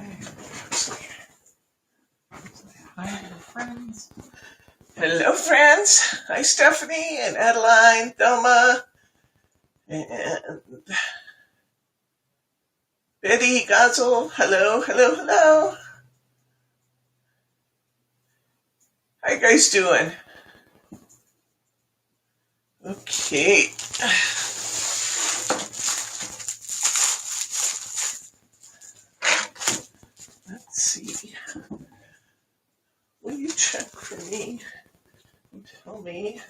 Okay. Hi, dear friends. Hello, friends. Hi, Stephanie and Adeline, Thelma, and Betty Gozel. Hello, hello, hello. How you guys doing? Okay. Let's see. Will you check for me and tell me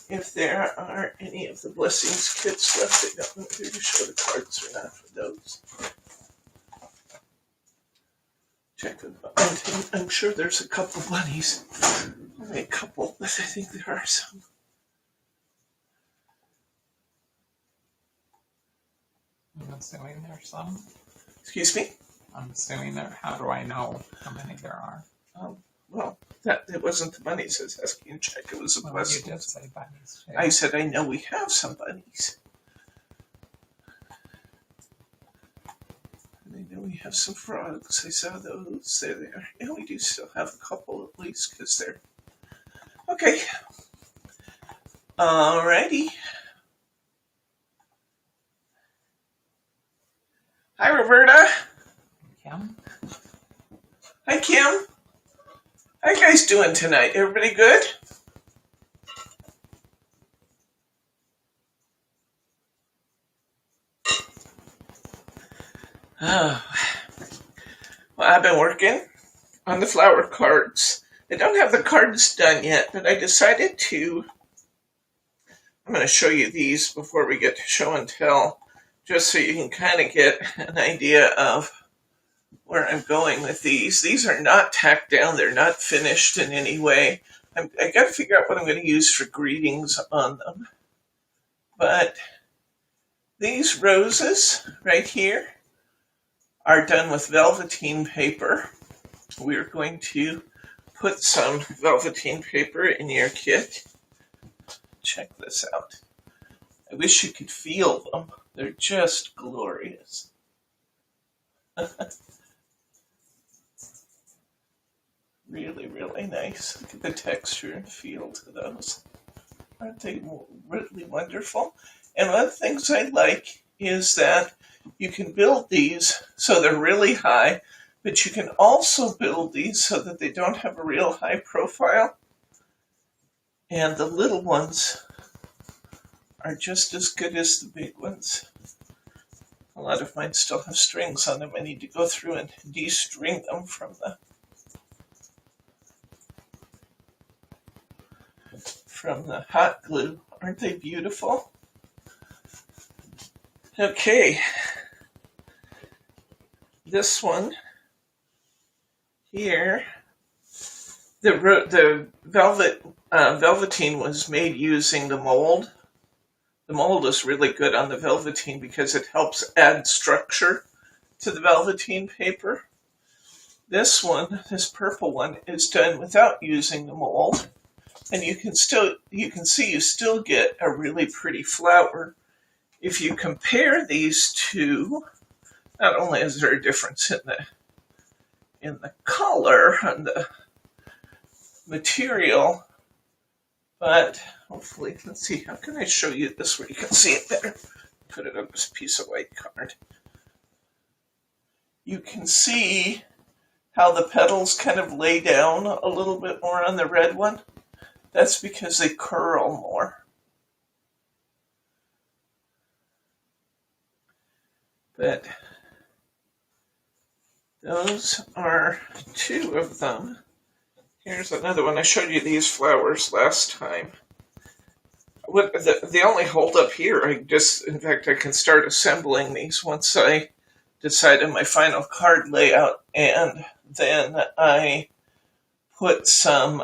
if there are any of the blessings kits left? I don't know if to show the cards or not for those. Check them out. I'm sure there's a couple bunnies. Only a couple, but I think there are some. I'm assuming there's some. Excuse me? I'm assuming there. How do I know how many there are? Well, it wasn't the bunnies I was asking. Check. It was the blessings. You did say bunnies too. I said I know we have some bunnies. And I know we have some frogs. I saw those. They're there. Yeah, we do still have a couple at least because they're... Okay. Alrighty. Hi, Roberta. Kim? Hi, Kim. How you guys doing tonight? Everybody good? Oh. Well, I've been working on the flower cards. I don't have the cards done yet, but I decided to... I'm going to show you these before we get to show and tell, just so you can kind of get an idea of where I'm going with these. These are not tacked down. They're not finished in any way. I got to figure out what I'm going to use for greetings on them. But these roses right here are done with velveteen paper. We're going to put some velveteen paper in your kit. Check this out. I wish you could feel them. They're just glorious. Really, really nice. Look at the texture and feel to those. Aren't they really wonderful? And one of the things I like is that you can build these so they're really high, but you can also build these so that they don't have a real high profile. And the little ones are just as good as the big ones. A lot of mine still have strings on them. I need to go through and de-string them from the hot glue. Aren't they beautiful? Okay. This one here, the velveteen was made using the mold. The mold is really good on the velveteen because it helps add structure to the velveteen paper. This one, this purple one, is done without using the mold. And you can see you still get a really pretty flower. If you compare these two, not only is there a difference in the color and the material, but hopefully, let's see, how can I show you this where you can see it better? Put it on this piece of white card. You can see how the petals kind of lay down a little bit more on the red one. That's because they curl more. But those are two of them. Here's another one. I showed you these flowers last time. The only hold up here, in fact, I can start assembling these once I decide on my final card layout, and then I put some,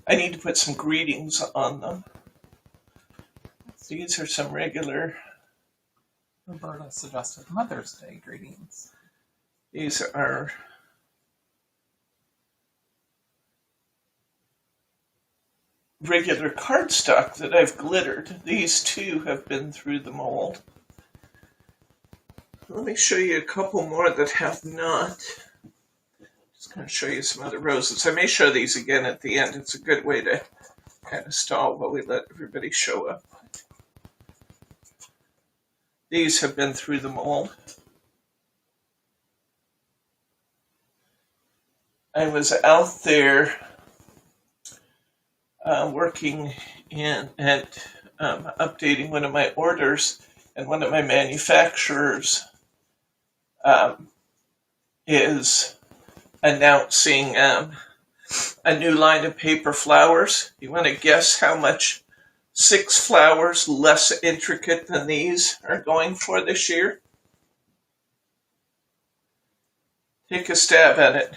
I need to put some greetings on them. These are some regular... Roberta suggested Mother's Day greetings. These are... regular cardstock that I've glittered. These two have been through the mold. Let me show you a couple more that have not. Just going to show you some other roses. I may show these again at the end. It's a good way to kind of stall while we let everybody show up. These have been through the mold. I was out there working in and updating one of my orders, and one of my manufacturers is announcing a new line of paper flowers. You want to guess how much 6 flowers less intricate than these are going for this year? Take a stab at it.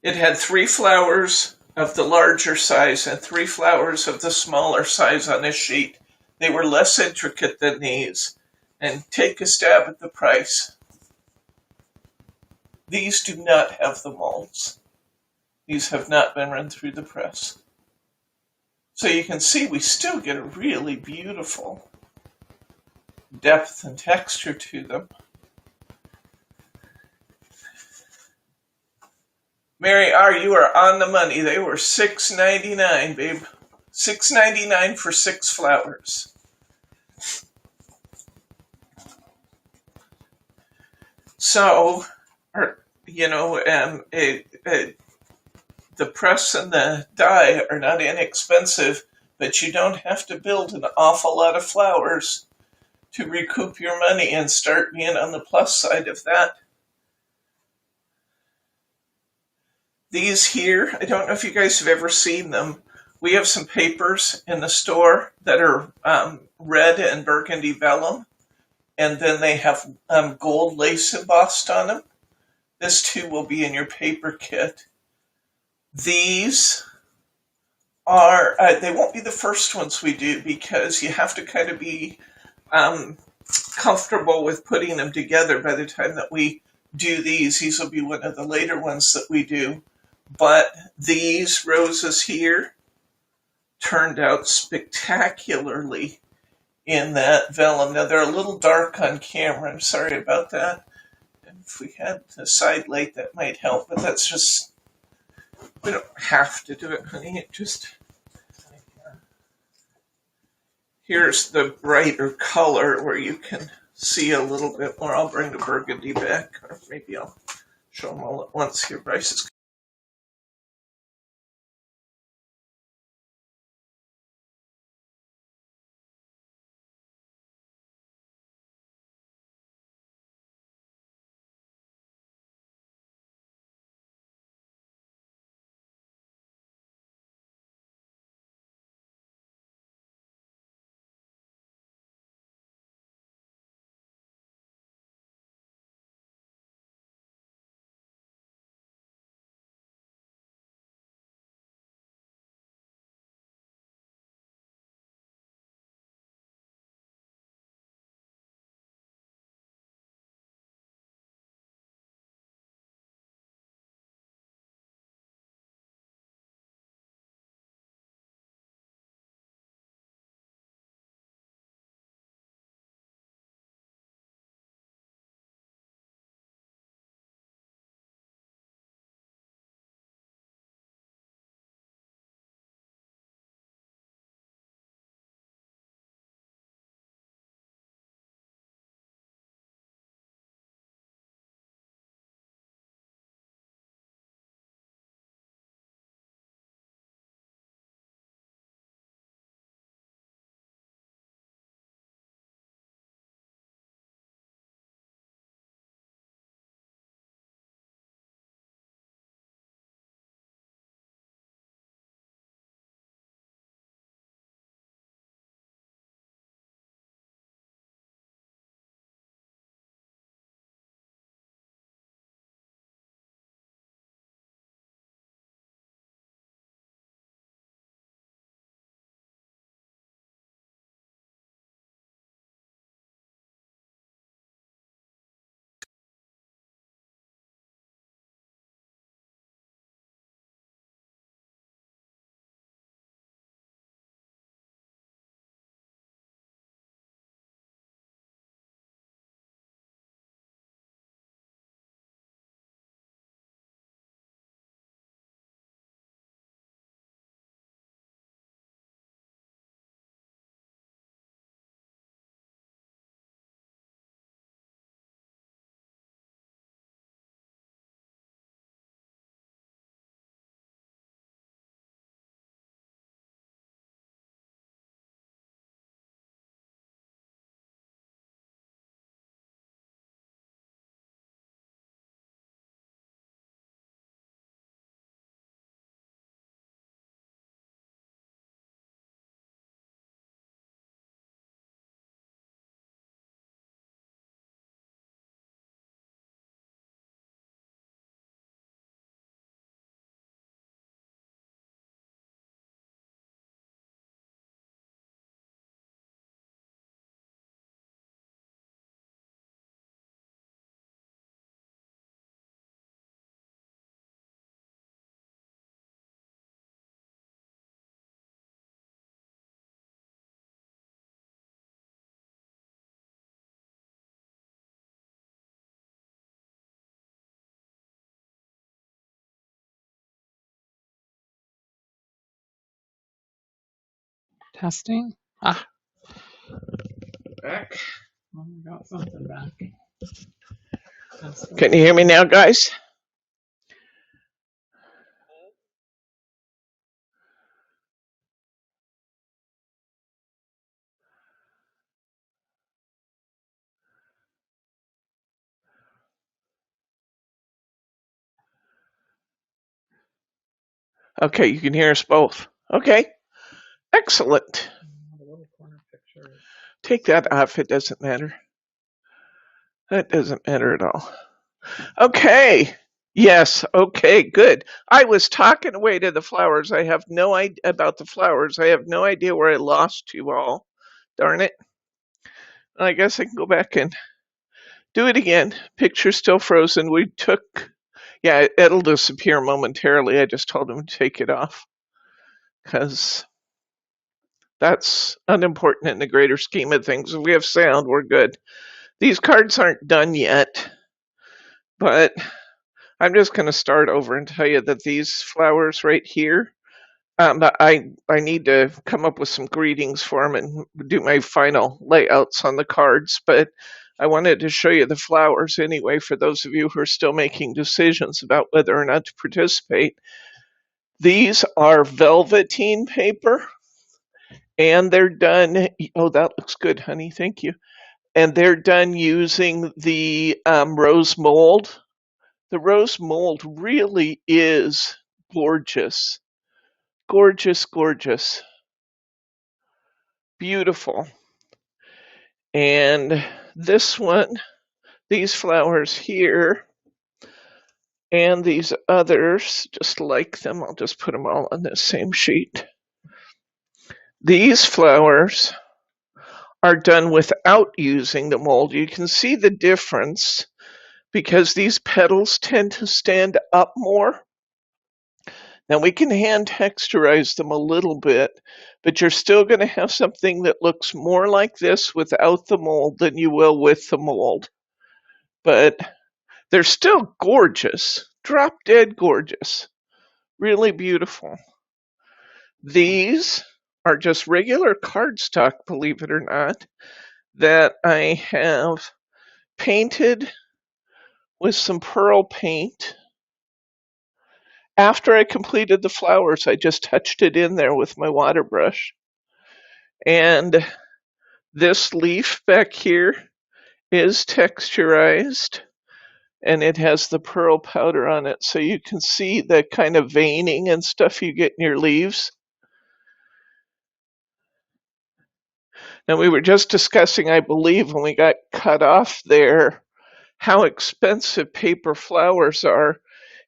It had 3 flowers of the larger size and 3 flowers of the smaller size on this sheet. They were less intricate than these. And take a stab at the price. These do not have the molds. These have not been run through the press. So you can see we still get a really beautiful depth and texture to them. Mary R., you are on the money. They were $6.99, babe. $6.99 for 6 flowers. So, the press and the dye are not inexpensive, but you don't have to build an awful lot of flowers to recoup your money and start being on the plus side of that. These here, I don't know if you guys have ever seen them. We have some papers in the store that are red and burgundy vellum, and then they have gold lace embossed on them. This too will be in your paper kit. These are, they won't be the first ones we do because you have to kind of be comfortable with putting them together by the time that we do these. These will be one of the later ones that we do. But these roses here turned out spectacularly in that vellum. Now they're a little dark on camera. I'm sorry about that. If we had a side light that might help, but that's just, we don't have to do it, honey. It just, here's the brighter color where you can see a little bit more. I'll bring the burgundy back, or maybe I'll show them all at once here. Bryce is Testing? Ah, Back. oh, we got something back. Can you hear me now, guys? Okay, you can hear us both. Okay, excellent. The little corner picture. Take that off. It doesn't matter. That doesn't matter at all. Okay. Yes. Okay. Good. I was talking away to the flowers. I have no idea about the flowers. I have no idea where I lost you all. Darn it. I guess I can go back and do it again. Picture's still frozen. We took. Yeah, it'll disappear momentarily. I just told him to take it off because that's unimportant in the greater scheme of things. If we have sound, we're good. These cards aren't done yet, but I'm just going to start over and tell you that these flowers right here, I need to come up with some greetings for them and do my final layouts on the cards, but I wanted to show you the flowers anyway for those of you who are still making decisions about whether or not to participate. These are velveteen paper, and they're done. Oh, that looks good, honey. Thank you. And they're done using the rose mold. The rose mold really is gorgeous. Gorgeous, gorgeous. Beautiful. And this one, these flowers here, and these others, just like them, I'll just put them all on the same sheet. These flowers are done without using the mold. You can see the difference because these petals tend to stand up more. Now we can hand texturize them a little bit, but you're still going to have something that looks more like this without the mold than you will with the mold. But they're still gorgeous, drop dead gorgeous, really beautiful. These are just regular cardstock, believe it or not, that I have painted with some pearl paint. After I completed the flowers, I just touched it in there with my water brush. And this leaf back here is texturized, and it has the pearl powder on it, so you can see the kind of veining and stuff you get in your leaves. Now, we were just discussing, I believe, when we got cut off there, how expensive paper flowers are.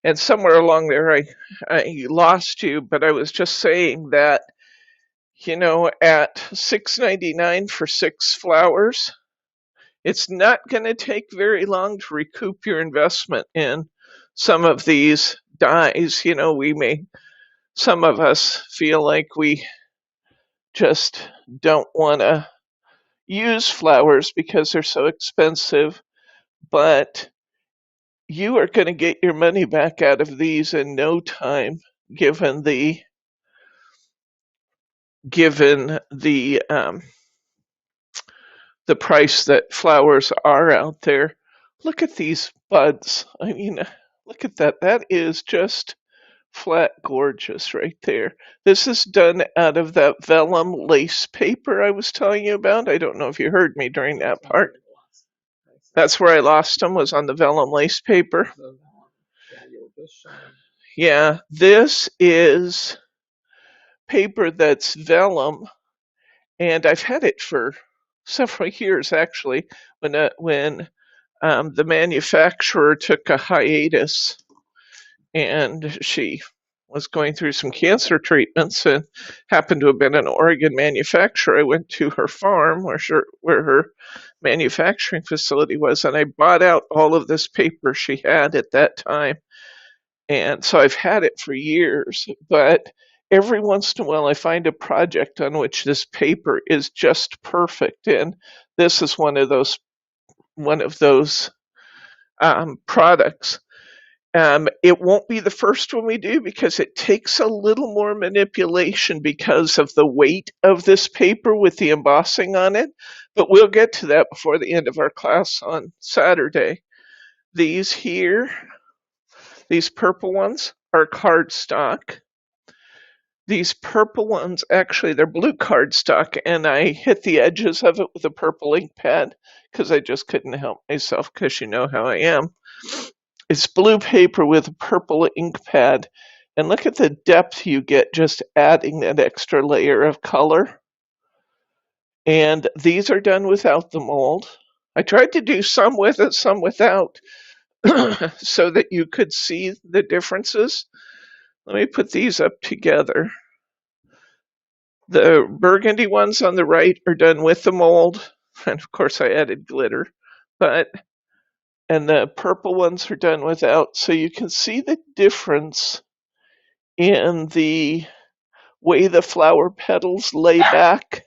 And somewhere along there, I lost you, but I was just saying that, you know, at $6.99 for 6 flowers, it's not going to take very long to recoup your investment in some of these dies. You know, some of us feel like we just don't want to use flowers because they're so expensive, but you are going to get your money back out of these in no time, given the price that flowers are out there. Look at these buds. I mean, look at that. That is just flat gorgeous right there. This is done out of that vellum lace paper I was telling you about. I don't know if you heard me during that part. That's where I lost them, was on the vellum lace paper. Yeah, this is paper that's vellum, and I've had it for several years actually. When the manufacturer took a hiatus, and she was going through some cancer treatments and happened to have been an Oregon manufacturer, I went to her farm where her manufacturing facility was, and I bought out all of this paper she had at that time. And so I've had it for years, but every once in a while I find a project on which this paper is just perfect. And this is one of those products. It won't be the first one we do because it takes a little more manipulation because of the weight of this paper with the embossing on it, but we'll get to that before the end of our class on Saturday. These here, these purple ones are cardstock. These purple ones, actually, they're blue cardstock, and I hit the edges of it with a purple ink pad because I just couldn't help myself because you know how I am. It's blue paper with a purple ink pad, and look at the depth you get just adding that extra layer of color. And these are done without the mold. I tried to do some with it, some without, so that you could see the differences. Let me put these up together. The burgundy ones on the right are done with the mold, and of course I added glitter, and the purple ones are done without, so you can see the difference in the way the flower petals lay back.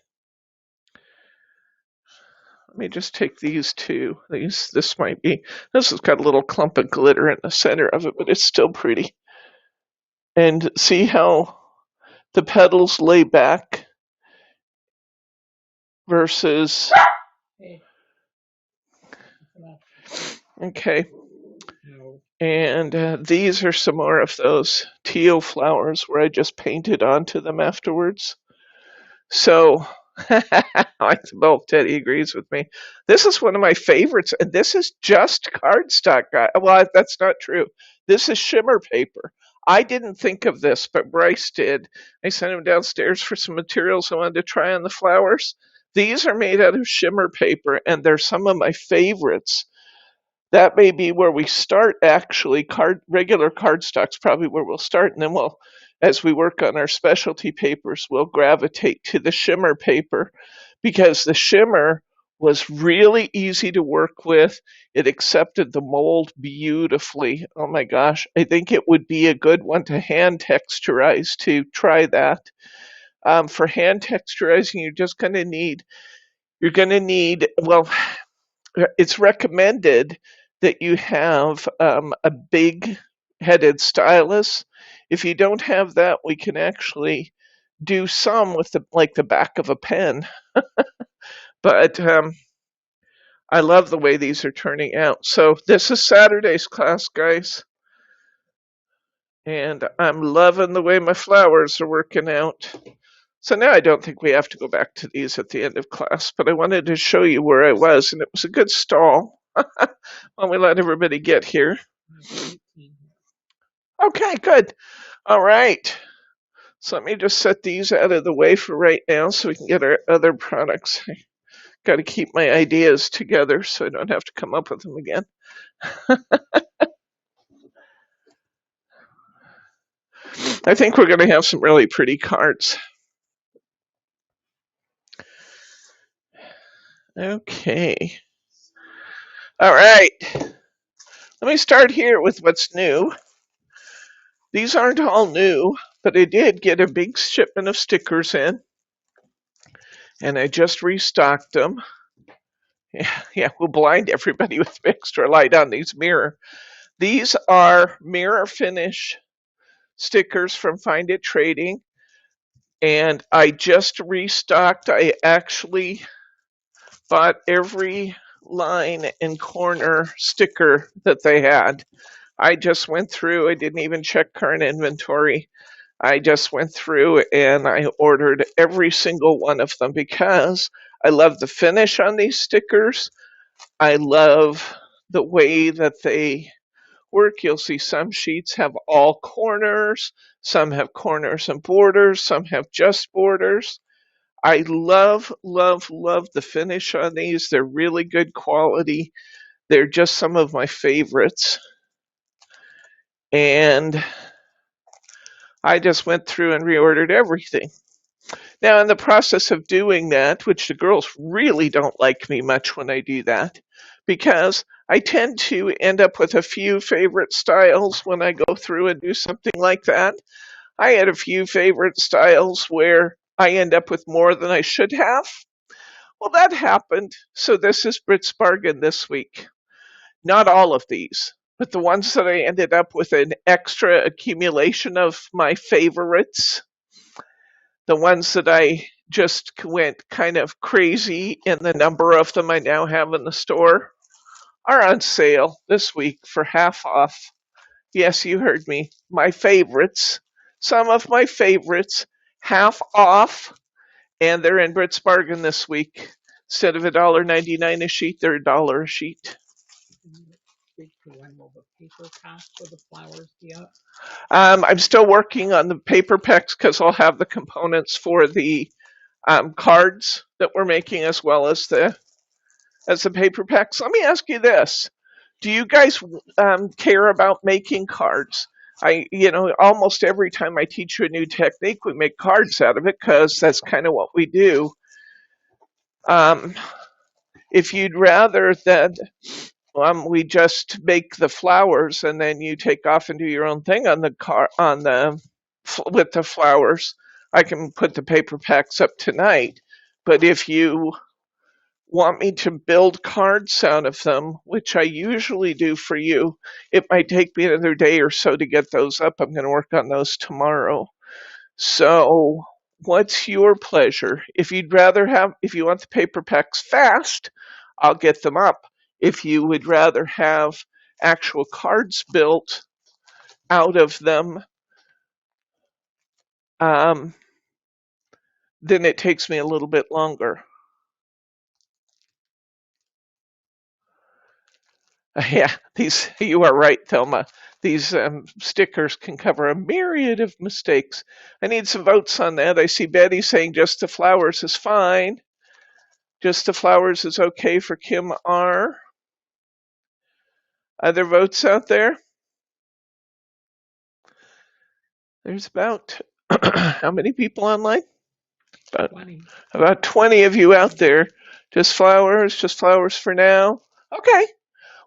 Let me just take these two. This has got a little clump of glitter in the center of it, but it's still pretty. And see how the petals lay back versus, okay. And these are some more of those teal flowers where I just painted onto them afterwards. So, both Teddy agrees with me. This is one of my favorites, and this is just cardstock. Well, that's not true. This is shimmer paper. I didn't think of this, but Bryce did. I sent him downstairs for some materials I wanted to try on the flowers. These are made out of shimmer paper, and they're some of my favorites. That may be where we start, actually. Regular cardstock's probably where we'll start, and then we'll, as we work on our specialty papers, we'll gravitate to the shimmer paper because the shimmer was really easy to work with. It accepted the mold beautifully. Oh my gosh, I think it would be a good one to hand texturize, to try that. For hand texturizing, you're going to need, well, it's recommended that you have a big headed stylus. If you don't have that, we can actually do some with the back of a pen. But I love the way these are turning out. So this is Saturday's class, guys. And I'm loving the way my flowers are working out. So now I don't think we have to go back to these at the end of class, but I wanted to show you where I was, and it was a good stall while we let everybody get here. Okay, good. All right. So let me just set these out of the way for right now so we can get our other products. I got to keep my ideas together so I don't have to come up with them again. I think we're going to have some really pretty cards. Okay. All right. Let me start here with what's new. These aren't all new, but I did get a big shipment of stickers in, and I just restocked them. Yeah, we'll blind everybody with extra light on these mirror. These are mirror finish stickers from Find It Trading, and I just restocked. I actually bought every line and corner sticker that they had. I just went through, I didn't even check current inventory. I just went through and I ordered every single one of them because I love the finish on these stickers. I love the way that they work. You'll see some sheets have all corners, some have corners and borders, some have just borders. I love, love, love the finish on these. They're really good quality. They're just some of my favorites. And I just went through and reordered everything. Now, in the process of doing that, which the girls really don't like me much when I do that, because I tend to end up with a few favorite styles when I go through and do something like that. I had a few favorite styles where I end up with more than I should have. Well, that happened. So this is Brit's Bargain this week. Not all of these. But the ones that I ended up with an extra accumulation of my favorites, the ones that I just went kind of crazy in the number of them I now have in the store, are on sale this week for half off. Yes, you heard me. My favorites, some of my favorites, half off, and they're in Brits Bargain this week. Instead of $1.99 a sheet, they're $1 a sheet. When will the paper pack for the flowers be up? I'm still working on the paper packs because I'll have the components for the cards that we're making as well as the paper packs. Let me ask you this: do you guys care about making cards? Almost every time I teach you a new technique, we make cards out of it because that's kind of what we do. Um, if you'd rather that we just make the flowers and then you take off and do your own thing on with the flowers, I can put the paper packs up tonight. But if you want me to build cards out of them, which I usually do for you, it might take me another day or so to get those up. I'm going to work on those tomorrow. So, what's your pleasure? If you want the paper packs fast, I'll get them up. If you would rather have actual cards built out of them, then it takes me a little bit longer. Yeah, you are right, Thelma. These stickers can cover a myriad of mistakes. I need some votes on that. I see Betty saying just the flowers is fine. Just the flowers is okay for Kim R. Other votes out there? There's about how many people online? About 20. About 20 of you out there. Just flowers for now. Okay.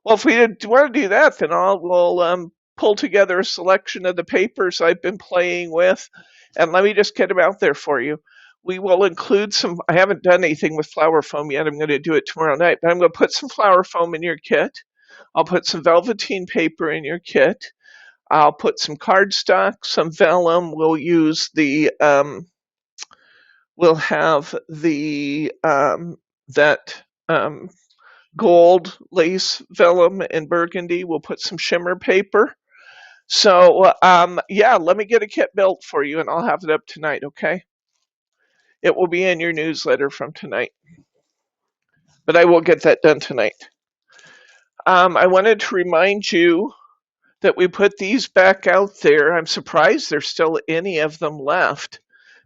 Well, if we want to do that, then we'll pull together a selection of the papers I've been playing with, and let me just get them out there for you. We will include some. I haven't done anything with flower foam yet. I'm going to do it tomorrow night, but I'm going to put some flower foam in your kit. I'll put some velveteen paper in your kit. I'll put some cardstock, some vellum. We'll have the that gold lace vellum and burgundy. We'll put some shimmer paper. So yeah, let me get a kit built for you, and I'll have it up tonight. Okay, it will be in your newsletter from tonight, but I will get that done tonight. I wanted to remind you that we put these back out there. I'm surprised there's still any of them left,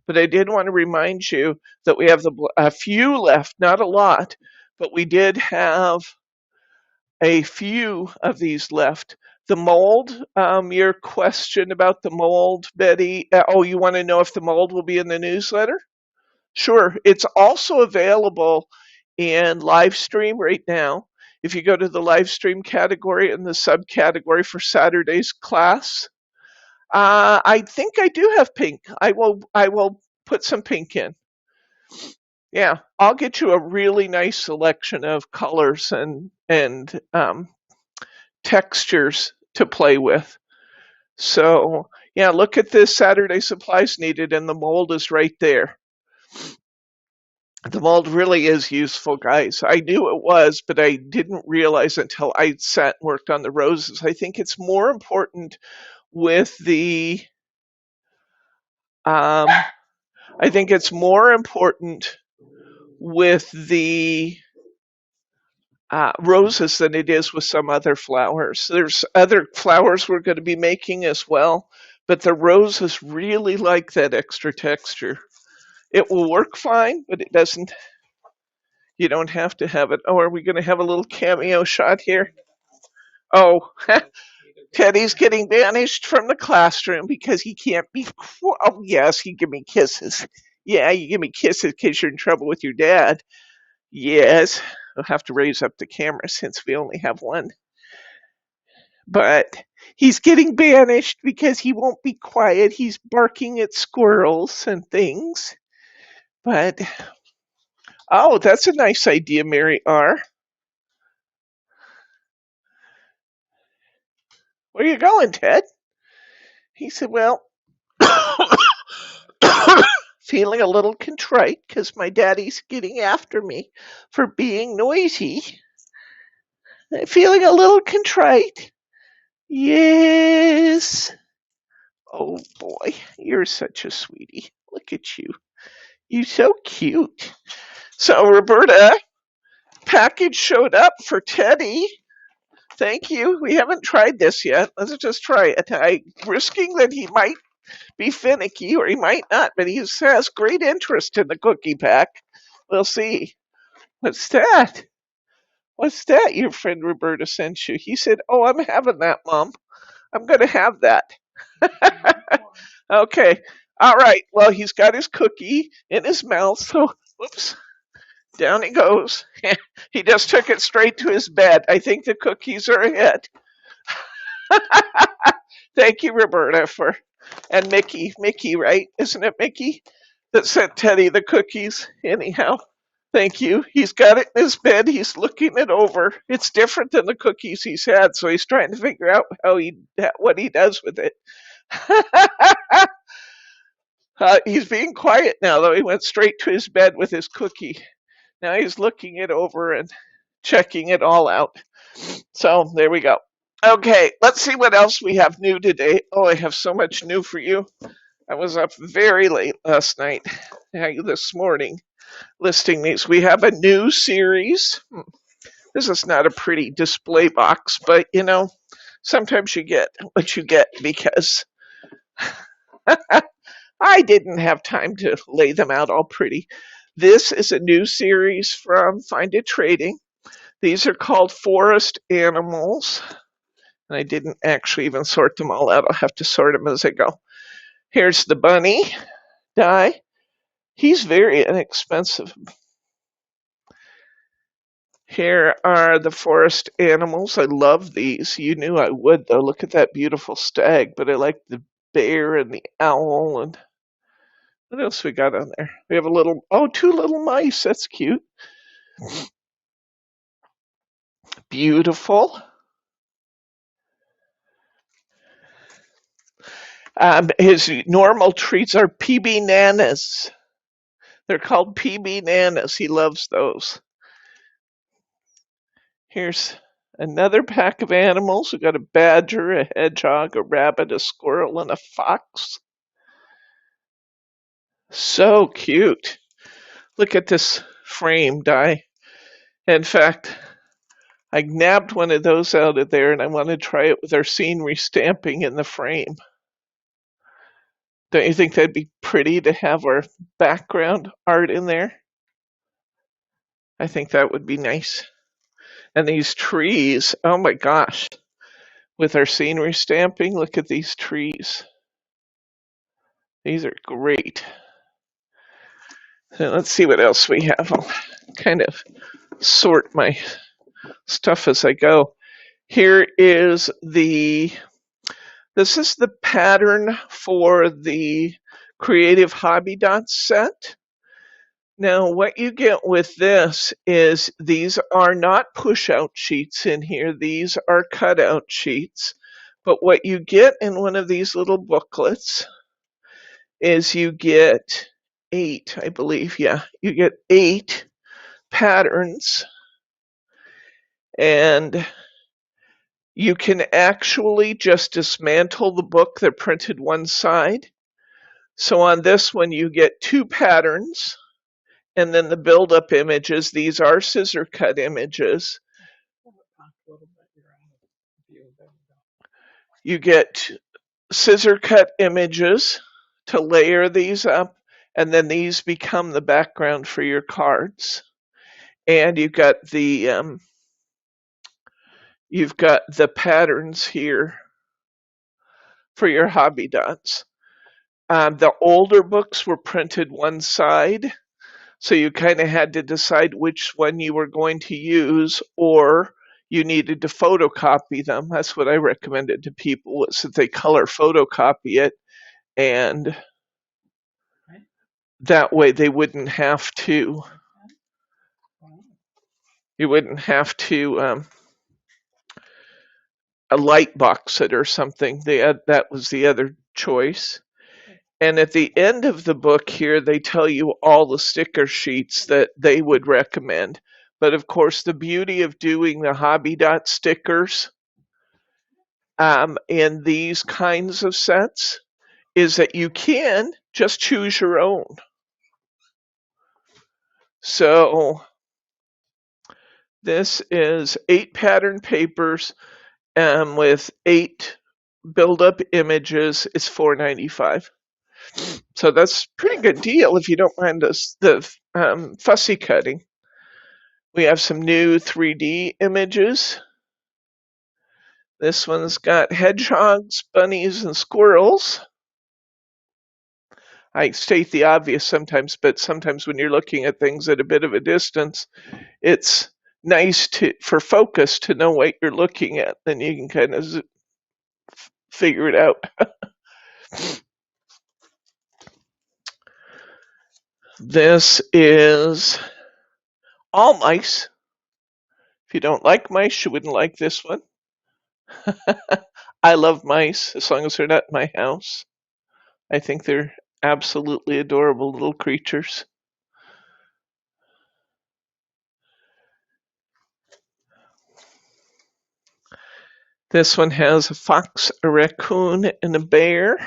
but I did want to remind you that we have a few left, not a lot, but we did have a few of these left. The mold, your question about the mold, Betty. You want to know if the mold will be in the newsletter? Sure. It's also available in live stream right now. If you go to the live stream category and the subcategory for Saturday's class, I think I do have pink. I will put some pink in. Yeah, I'll get you a really nice selection of colors and textures to play with. So yeah, look at this Saturday supplies needed, and the mold is right there. The mold really is useful, guys. I knew it was, but I didn't realize until I sat and worked on the roses. I think it's more important with the I think it's more important with the roses than it is with some other flowers. There's other flowers we're going to be making as well, but the roses really like that extra texture. It will work fine, but it doesn't. You don't have to have it. Oh, are we going to have a little cameo shot here? Oh, Teddy's getting banished from the classroom because he can't be. Oh, yes, he give me kisses. Yeah, you give me kisses because you're in trouble with your dad. Yes, I'll have to raise up the camera since we only have one. But he's getting banished because he won't be quiet. He's barking at squirrels and things. But, oh, that's a nice idea, Mary R. Where are you going, Ted? He said, well, feeling a little contrite because my daddy's getting after me for being noisy. Feeling a little contrite. Yes. Oh boy, you're such a sweetie. Look at you. You're so cute. So, Roberta, package showed up for Teddy. Thank you. We haven't tried this yet. Let's just try it. I'm risking that he might be finicky or he might not, but he has great interest in the cookie pack. We'll see. What's that? What's that your friend Roberta sent you? He said, oh, I'm having that, Mom. I'm going to have that. Okay. All right. Well, he's got his cookie in his mouth. So, whoops, down he goes. He just took it straight to his bed. I think the cookies are ahead. Thank you, Roberta, and Mickey, right? Isn't it Mickey that sent Teddy the cookies? Anyhow, thank you. He's got it in his bed. He's looking it over. It's different than the cookies he's had, so he's trying to figure out what he does with it. He's being quiet now, though. He went straight to his bed with his cookie. Now he's looking it over and checking it all out. So there we go. Okay, let's see what else we have new today. Oh, I have so much new for you. I was up very late last night, this morning, listing these. We have a new series. This is not a pretty display box, but sometimes you get what you get because I didn't have time to lay them out all pretty. This is a new series from Find It Trading. These are called Forest Animals. And I didn't actually even sort them all out. I'll have to sort them as I go. Here's the bunny die. He's very inexpensive. Here are the forest animals. I love these. You knew I would, though. Look at that beautiful stag. But I like the bear and the owl. And what else we got on there? We have two little mice. That's cute. Beautiful. His normal treats are PB Nanas. They're called PB Nanas. He loves those. Here's another pack of animals. We've got a badger, a hedgehog, a rabbit, a squirrel, and a fox. So cute. Look at this frame, Di. In fact, I nabbed one of those out of there and I want to try it with our scenery stamping in the frame. Don't you think that'd be pretty to have our background art in there? I think that would be nice. And these trees, oh my gosh. With our scenery stamping, look at these trees. These are great. So let's see what else we have. I'll kind of sort my stuff as I go. Here is this is the pattern for the Creative Hobby Dots set. Now, what you get with this is these are not push-out sheets in here. These are cut-out sheets. But what you get in one of these little booklets is you get 8, I believe. Yeah, you get 8 patterns. And you can actually just dismantle the book. They're printed one side. So on this one, you get 2 patterns. And then the build-up images, these are scissor cut images. You get scissor cut images to layer these up, and then these become the background for your cards. And you've got the patterns here for your hobby dots. The older books were printed one side, so you kind of had to decide which one you were going to use, or you needed to photocopy them. That's what I recommended to people, was that they color photocopy it, and that way they wouldn't have to. You wouldn't have to a light box it or something. That was the other choice. And at the end of the book here, they tell you all the sticker sheets that they would recommend. But of course, the beauty of doing the hobby dot stickers in these kinds of sets is that you can just choose your own. So this is 8 pattern papers with 8 build-up images. It's $4.95. So that's a pretty good deal if you don't mind the fussy cutting. We have some new 3D images. This one's got hedgehogs, bunnies, and squirrels. I state the obvious sometimes, but sometimes when you're looking at things at a bit of a distance, it's nice for focus to know what you're looking at. Then you can kind of figure it out. This is all mice. If you don't like mice, you wouldn't like this one. I love mice as long as they're not in my house. I think they're absolutely adorable little creatures. This one has a fox, a raccoon, and a bear.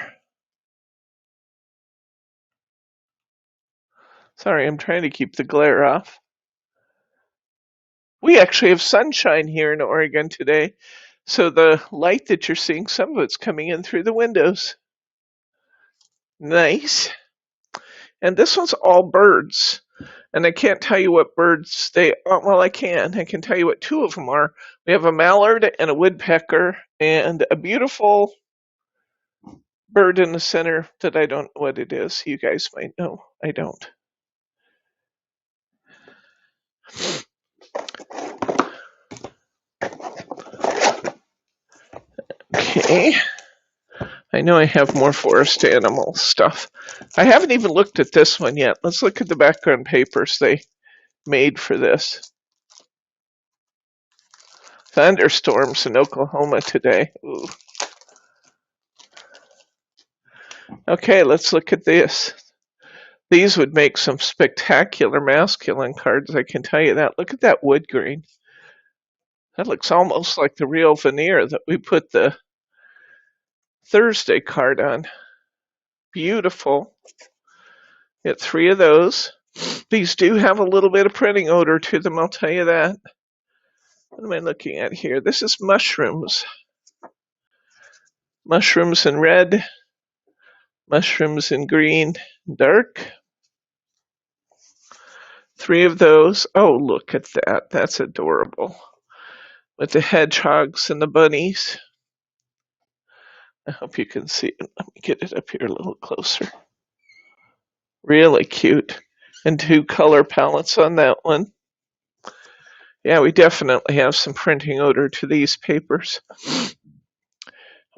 Sorry, I'm trying to keep the glare off. We actually have sunshine here in Oregon today, so the light that you're seeing, some of it's coming in through the windows. Nice. And this one's all birds. And I can't tell you what birds they are. Well, I can. I can tell you what 2 of them are. We have a mallard and a woodpecker and a beautiful bird in the center that I don't know what it is. You guys might know. I don't. Okay. I know I have more forest animal stuff. I haven't even looked at this one yet. Let's look at the background papers they made for this. Thunderstorms in Oklahoma today. Ooh. Okay, let's look at this. These would make some spectacular masculine cards, I can tell you that. Look at that wood grain. That looks almost like the real veneer that we put the Thursday card on. Beautiful. Get 3 of those. These do have a little bit of printing odor to them, I'll tell you that. What am I looking at here? This is mushrooms. Mushrooms in red, mushrooms in green, dark. 3 of those. Oh, look at that. That's adorable. With the hedgehogs and the bunnies. I hope you can see it. Let me get it up here a little closer. Really cute. And 2 color palettes on that one. Yeah, we definitely have some printing odor to these papers.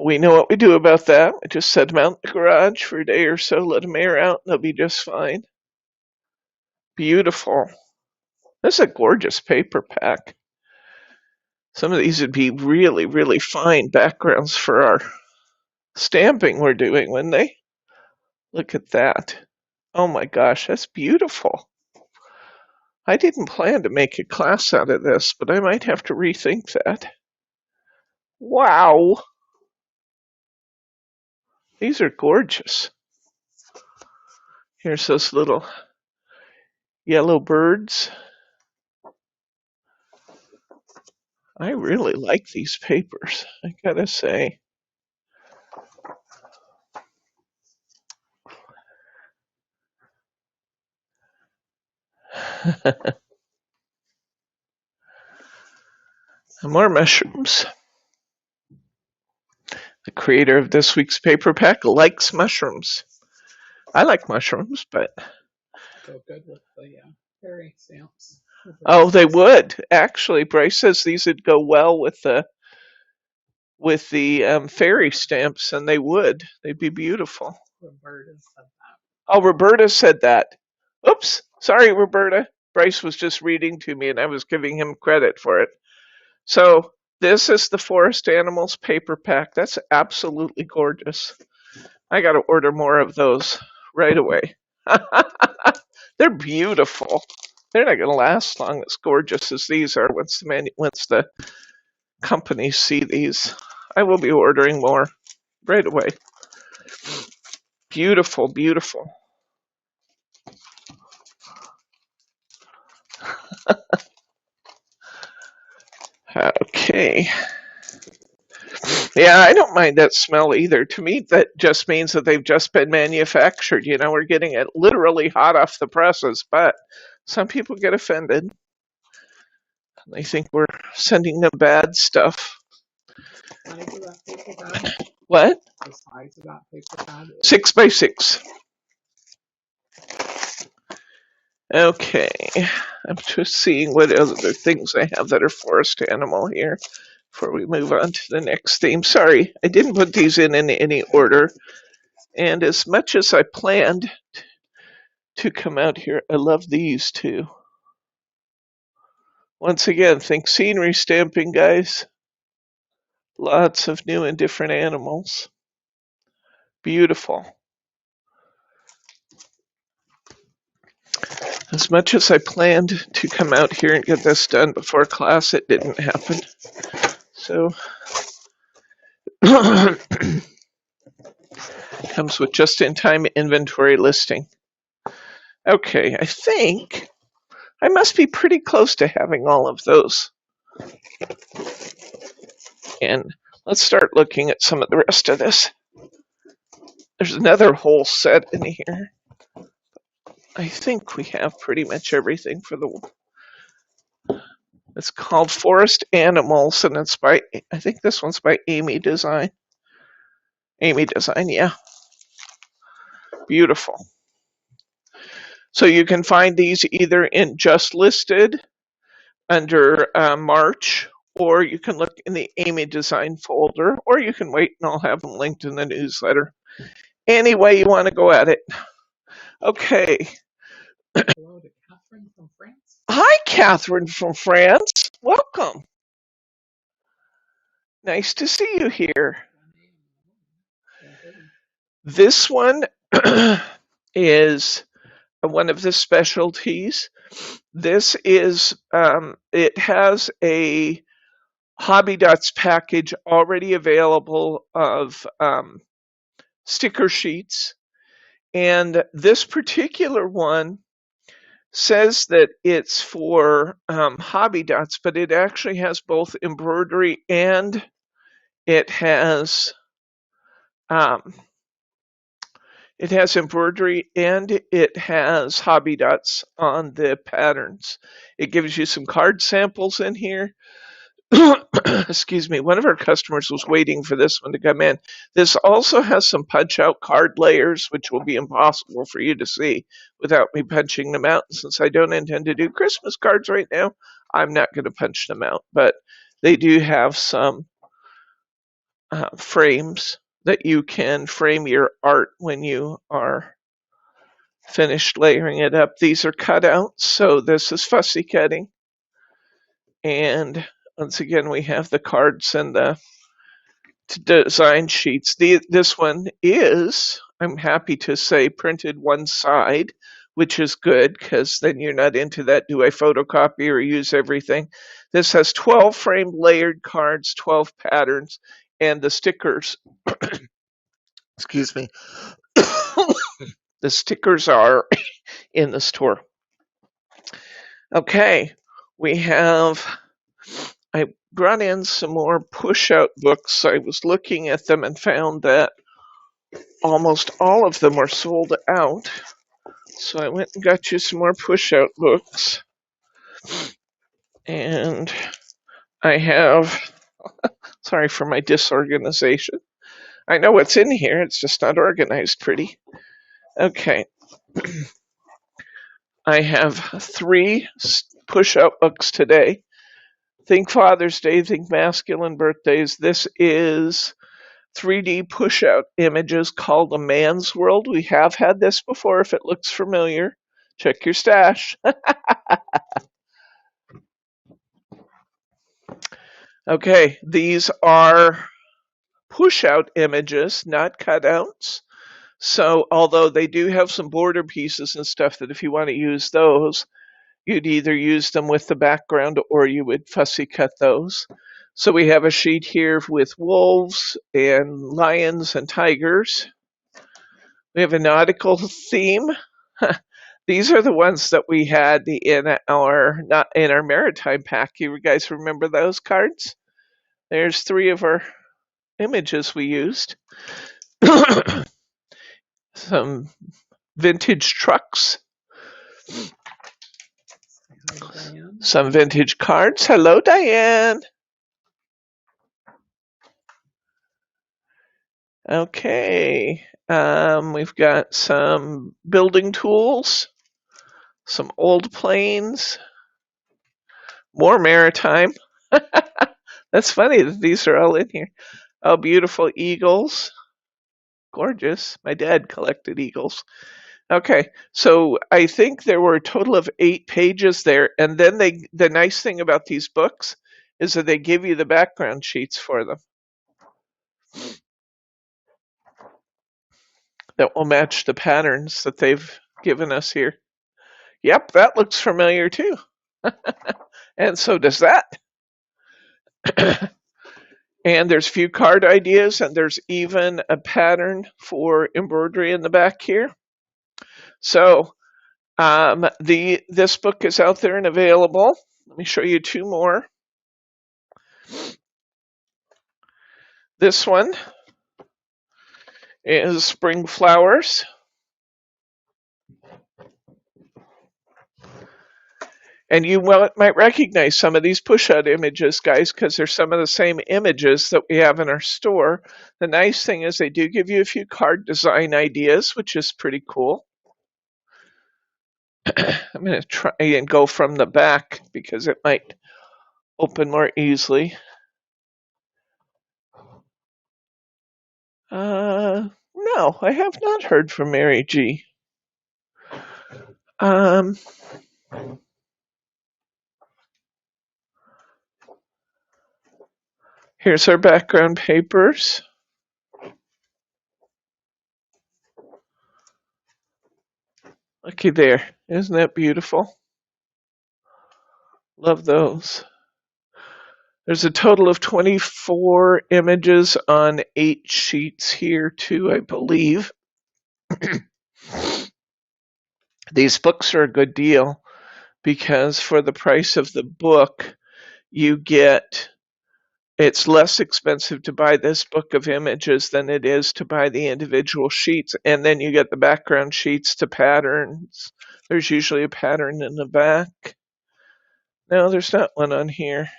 We know what we do about that. We just set them out in the garage for a day or so, let them air out, and they'll be just fine. Beautiful. This is a gorgeous paper pack. Some of these would be really, really fine backgrounds for our stamping we're doing, wouldn't they? Look at that. Oh my gosh, that's beautiful. I didn't plan to make a class out of this, but I might have to rethink that. Wow. These are gorgeous. Here's those little yellow birds. I really like these papers, I gotta say. More mushrooms. The creator of this week's paper pack likes mushrooms. I like mushrooms, but Go good with the fairy stamps. oh, they would actually. Bryce says these would go well with the fairy stamps, and they would. They'd be beautiful. Roberta said that. Oh, Roberta said that. Oops, sorry, Roberta. Bryce was just reading to me, and I was giving him credit for it. So This is the Forest Animals paper pack. That's absolutely gorgeous. I got to order more of those right away. They're beautiful. They're not going to last long as gorgeous as these are once the companies see these. I will be ordering more right away. Beautiful, beautiful. Okay. Yeah, I don't mind that smell either. To me, that just means that they've just been manufactured. You know, we're getting it literally hot off the presses, but some people get offended. They think we're sending them bad stuff. Size of that paper bag? What? The size of that paper bag is 6x6. Okay. I'm just seeing what other things I have that are forest animal here before we move on to the next theme. Sorry, I didn't put these in any order. And as much as I planned to come out here, I love these too. Once again, think scenery stamping, guys. Lots of new and different animals. Beautiful. As much as I planned to come out here and get this done before class, it didn't happen. So, comes with just-in-time inventory listing. Okay, I think I must be pretty close to having all of those. And let's start looking at some of the rest of this. There's another whole set in here. I think we have pretty much everything for the... It's called Forest Animals, and it's by, I think this one's by Amy Design. Amy Design, yeah. Beautiful. So you can find these either in Just Listed under March, or you can look in the Amy Design folder, or you can wait and I'll have them linked in the newsletter. Any way you want to go at it. Okay. hello to Catherine from France. Hi, Catherine from France. Welcome. Nice to see you here. This one is one of the specialties. This is, it has a Hobby Dots package already available of sticker sheets. And this particular one says that it's for Hobby Dots, but it actually has both embroidery and it has embroidery and it has Hobby Dots on the patterns. It gives you some card samples in here. Excuse me, one of our customers was waiting for this one to come in. This also has some punch out card layers, which will be impossible for you to see without me punching them out. Since I don't intend to do Christmas cards right now, I'm not going to punch them out. But they do have some frames that you can frame your art when you are finished layering it up. These are cutouts, so this is fussy cutting. And once again, we have the cards and the design sheets. This one is, I'm happy to say, printed one side, which is good because then you're not into that, do I photocopy or use everything? This has 12 framed layered cards, 12 patterns, and the stickers, excuse me, the stickers are in the store. Okay, I brought in some more push-out books. I was looking at them and found that almost all of them are sold out. So I went and got you some more push-out books. And I have, sorry for my disorganization. I know what's in here, it's just not organized pretty. Okay. I have 3 push-out books today. Think Father's Day, think masculine birthdays. This is 3D push-out images called A Man's World. We have had this before. If it looks familiar, check your stash. Okay, these are push-out images, not cutouts. So although they do have some border pieces and stuff that if you want to use those, you'd either use them with the background or you would fussy cut those. So we have a sheet here with wolves and lions and tigers. We have a nautical theme. These are the ones that we had in our maritime pack. You guys remember those cards? There's 3 of our images we used. Some vintage trucks. Some vintage cards. Hello, Diane. Okay. We've got some building tools, some old planes, more maritime. That's funny that these are all in here. Oh, beautiful eagles. Gorgeous. My dad collected eagles. Okay, so I think there were a total of 8 pages there, and then the nice thing about these books is that they give you the background sheets for them that will match the patterns that they've given us here. Yep, that looks familiar too. And so does that. And there's a few card ideas, and there's even a pattern for embroidery in the back here. So this book is out there and available. Let me show you 2 more. This one is Spring Flowers. And you might recognize some of these push-out images, guys, because they're some of the same images that we have in our store. The nice thing is they do give you a few card design ideas, which is pretty cool. I'm going to try and go from the back because it might open more easily. No, I have not heard from Mary G. Here's our background papers. Looky there. Isn't that beautiful? Love those. There's a total of 24 images on 8 sheets here too, I believe. These books are a good deal because for the price of the book, it's less expensive to buy this book of images than it is to buy the individual sheets. And then you get the background sheets to patterns. There's usually a pattern in the back. No, there's not one on here.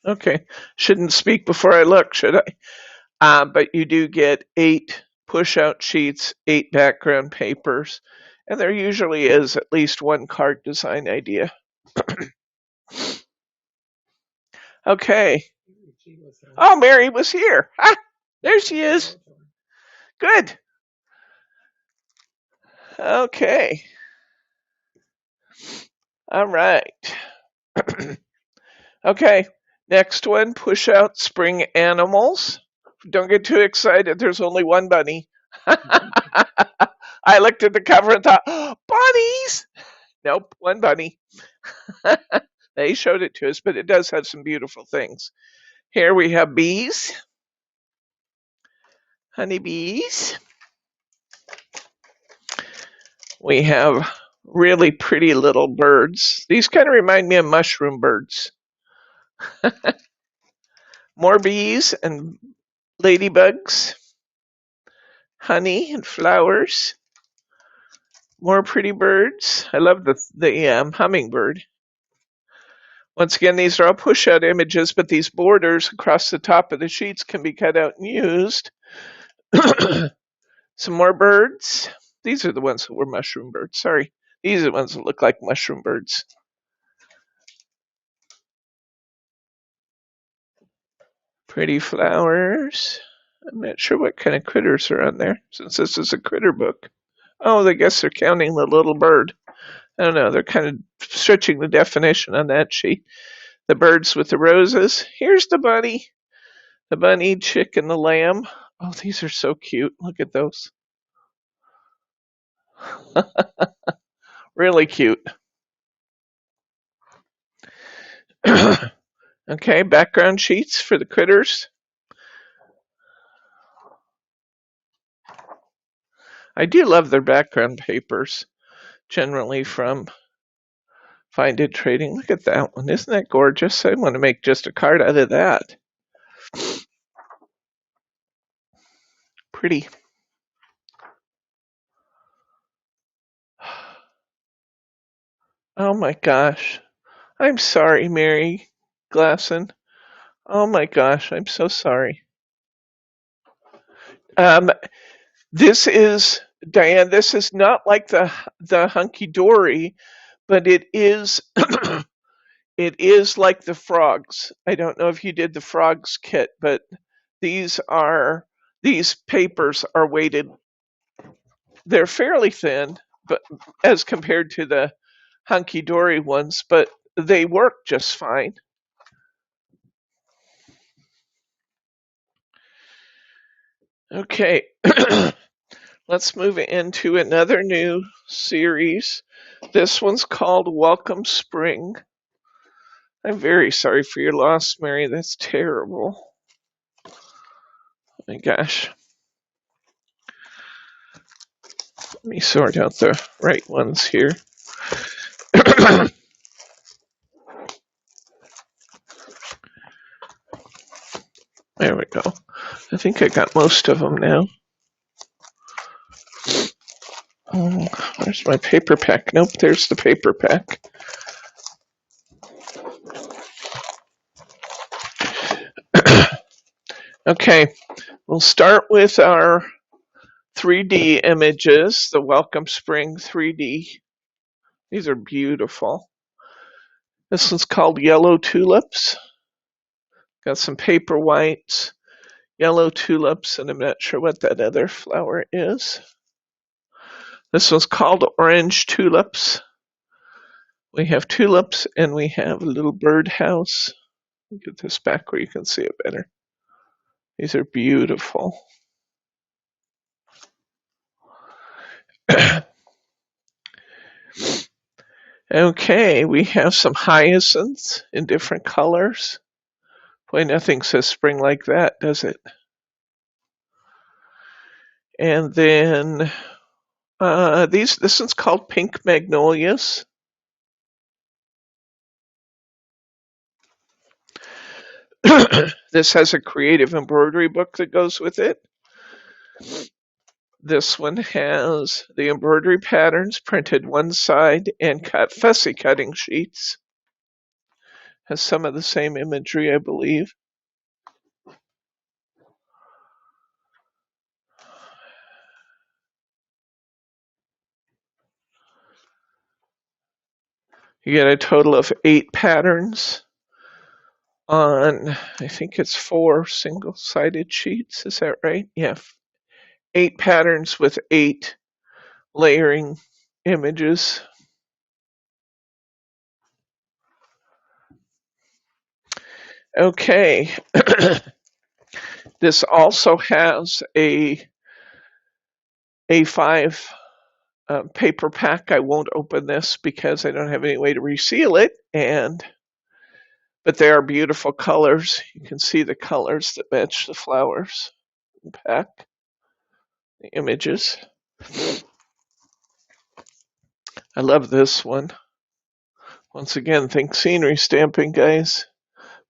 Okay, shouldn't speak before I look, should I? But you do get 8 push-out sheets, 8 background papers, and there usually is at least 1 card design idea. Okay. Oh, Mary was here. Ah, there she is. Good. Okay. All right. Okay. Next one, push out spring animals. Don't get too excited. There's only 1 bunny. I looked at the cover and thought, oh, bunnies! Nope, 1 bunny. They showed it to us, but it does have some beautiful things. Here we have bees. Honeybees. We have really pretty little birds. These kind of remind me of mushroom birds. More bees and ladybugs. Honey and flowers. More pretty birds. I love the hummingbird. Once again, these are all push-out images, but these borders across the top of the sheets can be cut out and used. Some more birds. These are the ones that were mushroom birds. Sorry. These are the ones that look like mushroom birds. Pretty flowers. I'm not sure what kind of critters are on there, since this is a critter book. Oh, I guess they're counting the little bird. I don't know. They're kind of stretching the definition on that sheet. The birds with the roses. Here's the bunny, chick, and the lamb. Oh, these are so cute. Look at those. Really cute. Okay, background sheets for the critters. I do love their background papers, generally from Find It Trading. Look at that one. Isn't that gorgeous? I want to make just a card out of that. Pretty. Oh my gosh. I'm sorry, Mary Glasson. Oh my gosh, I'm so sorry. This is, Diane, this is not like the hunky dory, but it is it is like the frogs. I don't know if you did the frogs kit, but these papers are weighted. They're fairly thin, but as compared to the hunky dory ones, but they work just fine. Okay, let's move into another new series. This one's called Welcome Spring. I'm very sorry for your loss, Mary. That's terrible. Oh my gosh. Let me sort out the right ones here. There we go. I think I got most of them now. Oh, where's my paper pack? Nope, there's the paper pack. Okay, we'll start with our 3D images, the Welcome Spring 3D. These are beautiful. This one's called Yellow Tulips. Got some paper whites, yellow tulips, and I'm not sure what that other flower is. This one's called Orange Tulips. We have tulips and we have a little birdhouse. Get this back where you can see it better. These are beautiful. Okay, we have some hyacinths in different colors. Boy, nothing says spring like that, does it? And then this one's called Pink Magnolias. This has a creative embroidery book that goes with it. This one has the embroidery patterns printed one side and cut fussy cutting sheets. Has some of the same imagery, I believe. You get a total of 8 patterns on, I think it's 4 single-sided sheets. Is that right? Yeah. 8 patterns with 8 layering images. Okay. This also has a A5 paper pack. I won't open this because I don't have any way to reseal it, but they are beautiful colors. You can see the colors that match the flowers in the pack, the images. I love this one. Once again, think scenery stamping, guys.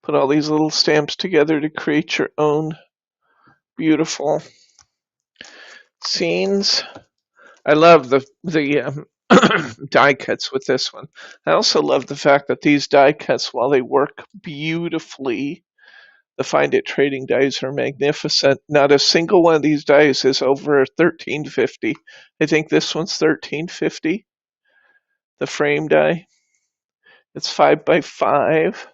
Put all these little stamps together to create your own beautiful scenes. I love the die cuts with this one. I also love the fact that these die cuts, while they work beautifully, the Find It Trading dies are magnificent. Not a single one of these dies is over $13.50. I think this one's $13.50. The frame die. It's 5x5.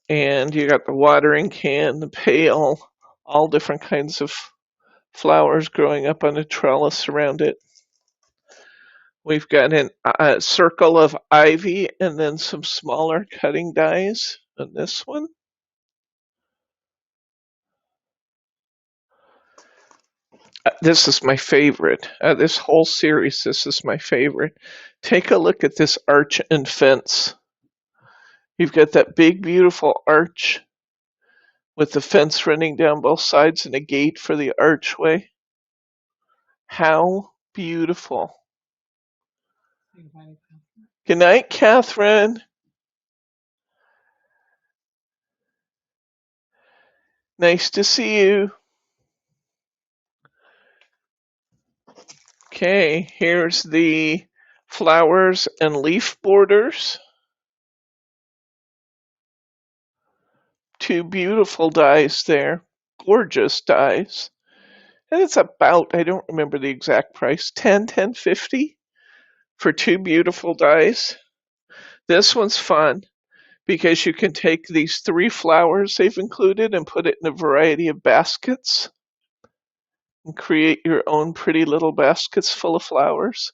And you got the watering can, the pail, all different kinds of flowers growing up on a trellis around it. We've got a circle of ivy and then some smaller cutting dies on this one. This is my favorite. This whole series, this is my favorite. Take a look at this arch and fence. You've got that big, beautiful arch with the fence running down both sides and a gate for the archway. How beautiful. Good night, Catherine. Nice to see you. Okay, here's the flowers and leaf borders. Two beautiful dies there. Gorgeous dies. And it's about, I don't remember the exact price, 10.50 for two beautiful dies. This one's fun because you can take these three flowers they've included and put it in a variety of baskets and create your own pretty little baskets full of flowers.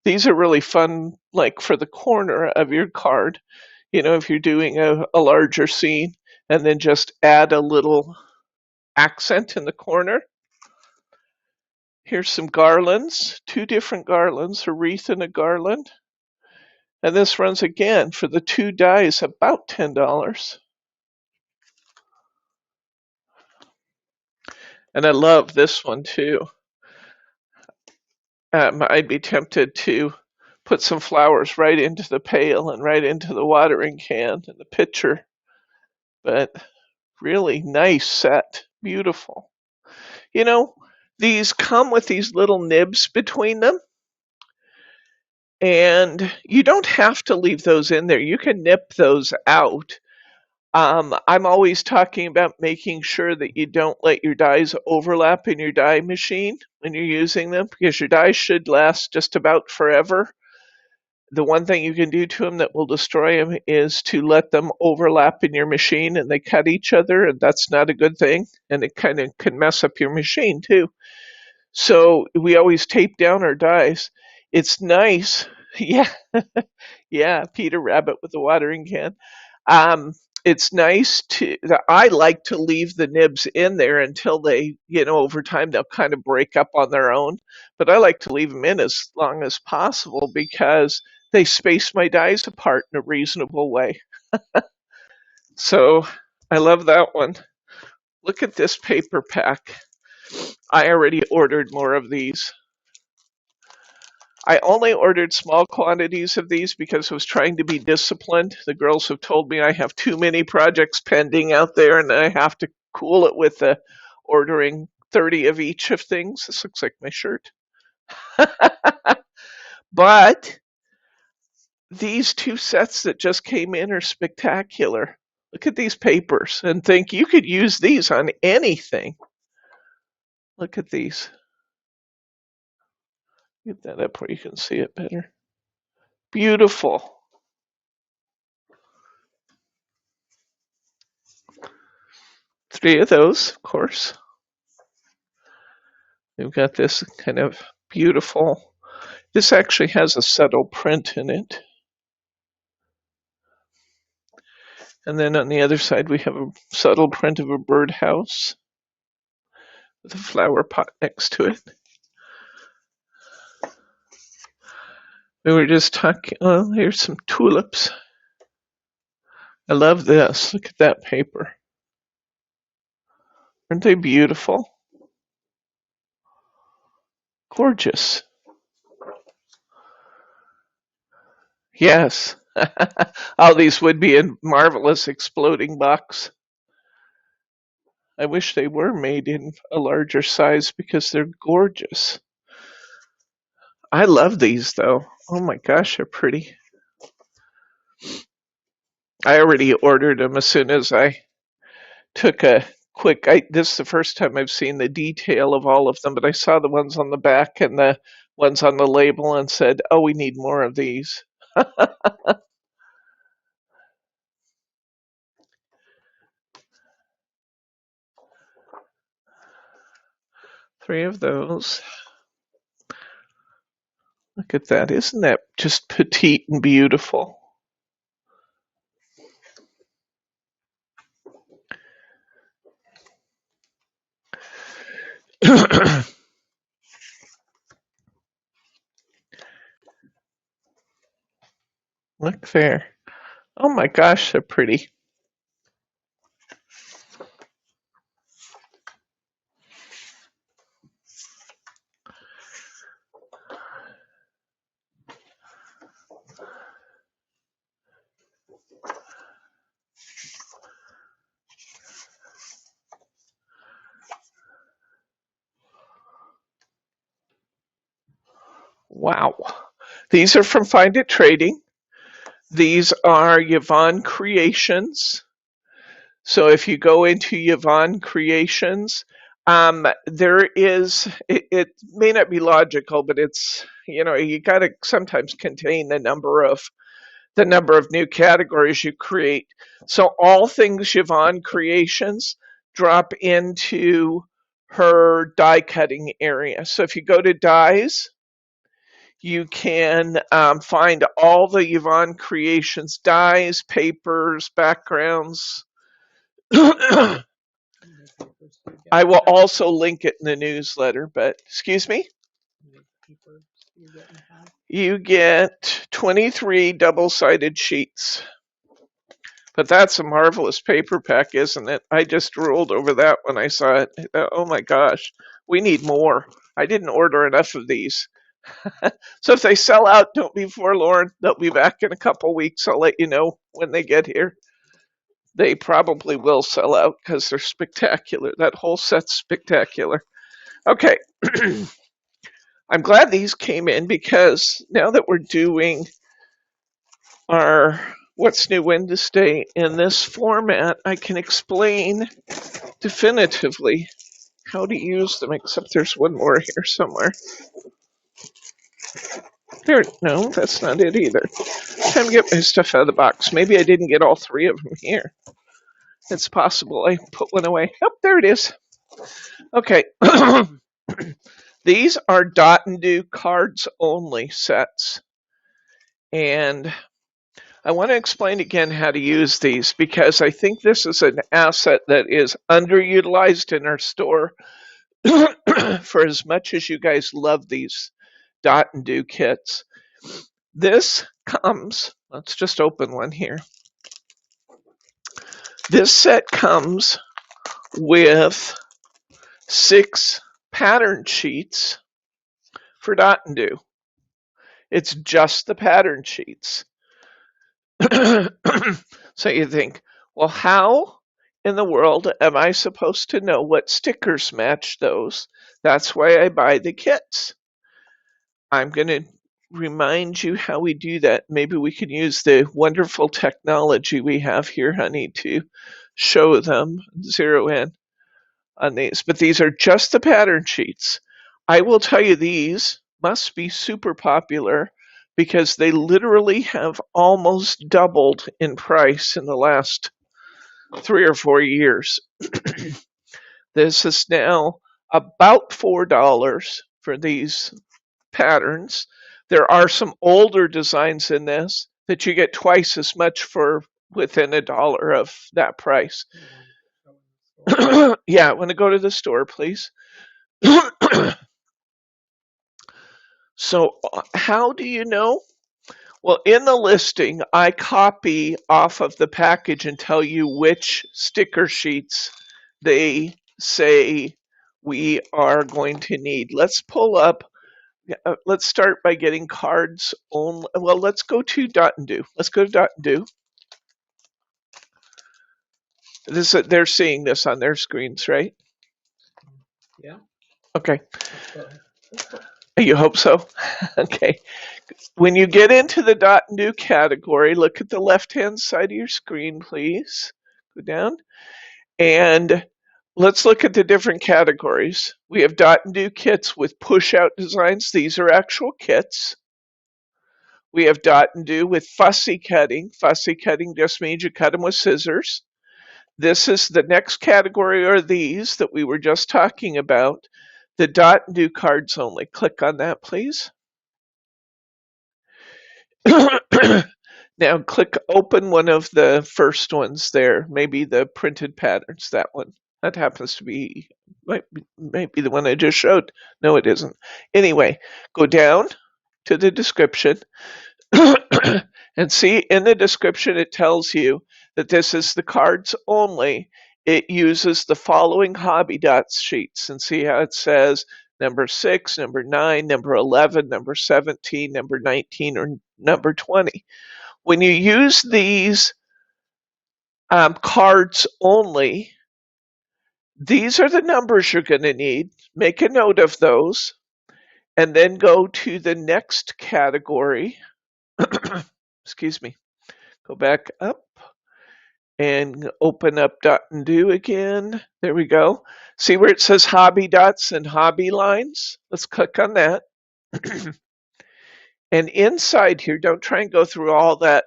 These are really fun, like for the corner of your card, if you're doing a larger scene, and then just add a little accent in the corner. Here's some garlands, two different garlands, a wreath and a garland. And this runs again for the two dies about $10. And I love this one too. I'd be tempted to put some flowers right into the pail and right into the watering can and the pitcher. But really nice set. Beautiful. These come with these little nibs between them. And you don't have to leave those in there. You can nip those out. I'm always talking about making sure that you don't let your dies overlap in your die machine when you're using them, because your dies should last just about forever. The one thing you can do to them that will destroy them is to let them overlap in your machine and they cut each other, and that's not a good thing. And it kind of can mess up your machine too. So we always tape down our dies. It's nice. Yeah, yeah, Peter Rabbit with the watering can. It's nice I like to leave the nibs in there until they, over time they'll kind of break up on their own. But I like to leave them in as long as possible because they space my dies apart in a reasonable way. So I love that one. Look at this paper pack. I already ordered more of these. I only ordered small quantities of these because I was trying to be disciplined. The girls have told me I have too many projects pending out there and I have to cool it with ordering 30 of each of things. This looks like my shirt. But these two sets that just came in are spectacular. Look at these papers and think you could use these on anything. Look at these. Get that up where you can see it better. Beautiful. Three of those, of course. We've got this kind of beautiful, this actually has a subtle print in it. And then on the other side, we have a subtle print of a birdhouse with a flower pot next to it. We were just talking, oh, here's some tulips. I love this. Look at that paper. Aren't they beautiful? Gorgeous. Yes. Oh, these would be in marvelous exploding box. I wish they were made in a larger size because they're gorgeous. I love these though. Oh my gosh, they're pretty. I already ordered them as soon as I took a quick. This is the first time I've seen the detail of all of them, but I saw the ones on the back and the ones on the label and said, "Oh, we need more of these." Three of those. Look at that. Isn't that just petite and beautiful? Look there. Oh my gosh, they're pretty. Wow. These are from Find It Trading. These are Yvonne Creations. So if you go into Yvonne Creations, there is, it may not be logical, but it's, you got to sometimes contain the number of new categories you create. So all things Yvonne Creations drop into her die cutting area. So if you go to dies, you can find all the Yvonne Creations dies, papers, backgrounds. I will also link it in the newsletter, but excuse me? You get 23 double-sided sheets. But that's a marvelous paper pack, isn't it? I just drooled over that when I saw it. Oh my gosh, we need more. I didn't order enough of these. So if they sell out, don't be forlorn. They'll be back in a couple weeks. I'll let you know when they get here. They probably will sell out because they're spectacular. That whole set's spectacular. Okay. I'm glad these came in because now that we're doing our What's New Wednesday in this format, I can explain definitively how to use them, except there's one more here somewhere. There, no, that's not it either. Time to get my stuff out of the box. Maybe I didn't get all three of them here. It's possible I put one away. Oh, there it is. Okay. These are dot and do cards only sets. And I want to explain again how to use these because I think this is an asset that is underutilized in our store. For as much as you guys love these dot and do kits, this comes, let's just open one here. This set comes with 6 pattern sheets for dot and do. It's just the pattern sheets. So you think, well, how in the world am I supposed to know what stickers match those? That's why I buy the kits. I'm going to remind you how we do that. Maybe we can use the wonderful technology we have here, honey, to show them, zero in on these. But these are just the pattern sheets. I will tell you these must be super popular because they literally have almost doubled in price in the last 3 or 4 years. This is now about $4 for these patterns. There are some older designs in this that you get twice as much for within $1 of that price. Yeah, want to go to the store, please? So how do you know? Well, in the listing, I copy off of the package and tell you which sticker sheets they say we are going to need. Let's pull up, let's start by getting cards only. Well, let's go to dot and do. Let's go to dot and do. They're seeing this on their screens, right? Yeah. Okay. You hope so? Okay. When you get into the dot and do category, look at the left-hand side of your screen, please. Go down. And let's look at the different categories. We have dot and do kits with push-out designs. These are actual kits. We have dot and do with fussy cutting. Fussy cutting just means you cut them with scissors. This is the next category, are these that we were just talking about. The dot and do cards only. Click on that, please. Now click open one of the first ones there, maybe the printed patterns, that one. That happens to be, might be the one I just showed. No, it isn't. Anyway, go down to the description and see in the description it tells you that this is the cards only. It uses the following hobby dots sheets, and see how it says number 6, number 9, number 11, number 17, number 19, or number 20. When you use these cards only, these are the numbers you're going to need. Make a note of those, and then go to the next category. Excuse me. Go back up and open up Dot and Do again. There we go. See where it says hobby dots and hobby lines? Let's click on that. And inside here, don't try and go through all that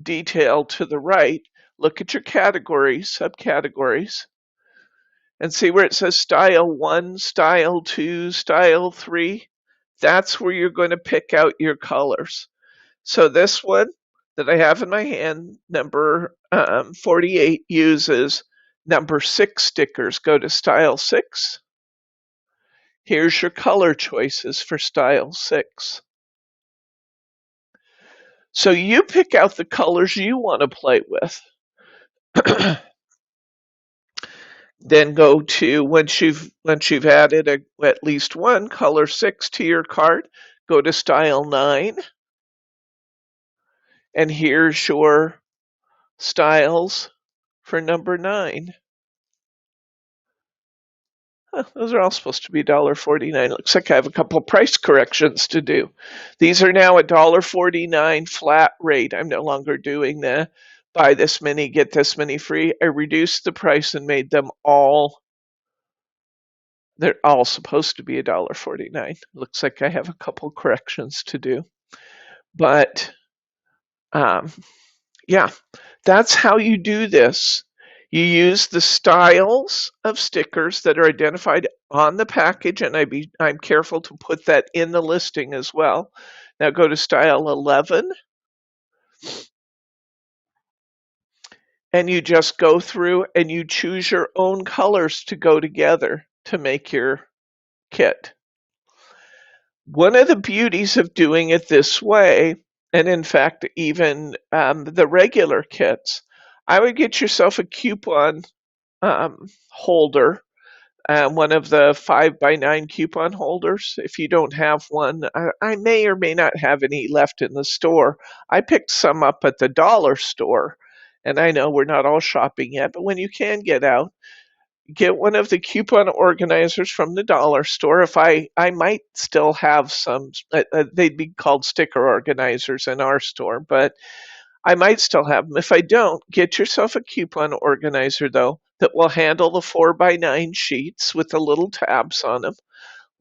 detail to the right. Look at your categories, subcategories, and see where it says style 1, style 2, style 3. That's where you're going to pick out your colors. So this one that I have in my hand, number 48, uses number 6 stickers. Go to style 6. Here's your color choices for style 6. So you pick out the colors you want to play with. Then go to, once you've added at least one color 6 to your card, go to style 9. And here's your styles for number 9. Those are all supposed to be $1.49. Looks like I have a couple price corrections to do. These are now $1.49 flat rate. I'm no longer doing the buy this many, get this many free. I reduced the price and made them all, they're all supposed to be $1.49. Looks like I have a couple corrections to do. But yeah, that's how you do this. You use the styles of stickers that are identified on the package, and I'm careful to put that in the listing as well. Now go to style 11, and you just go through and you choose your own colors to go together to make your kit. One of the beauties of doing it this way, and in fact, even the regular kits, I would get yourself a coupon holder, one of the 5x9 coupon holders. If you don't have one, I may or may not have any left in the store. I picked some up at the dollar store, and I know we're not all shopping yet, but when you can get out, get one of the coupon organizers from the dollar store. If I might still have some, they'd be called sticker organizers in our store, but I might still have them. If I don't, get yourself a coupon organizer, though, that will handle the 4x9 sheets with the little tabs on them.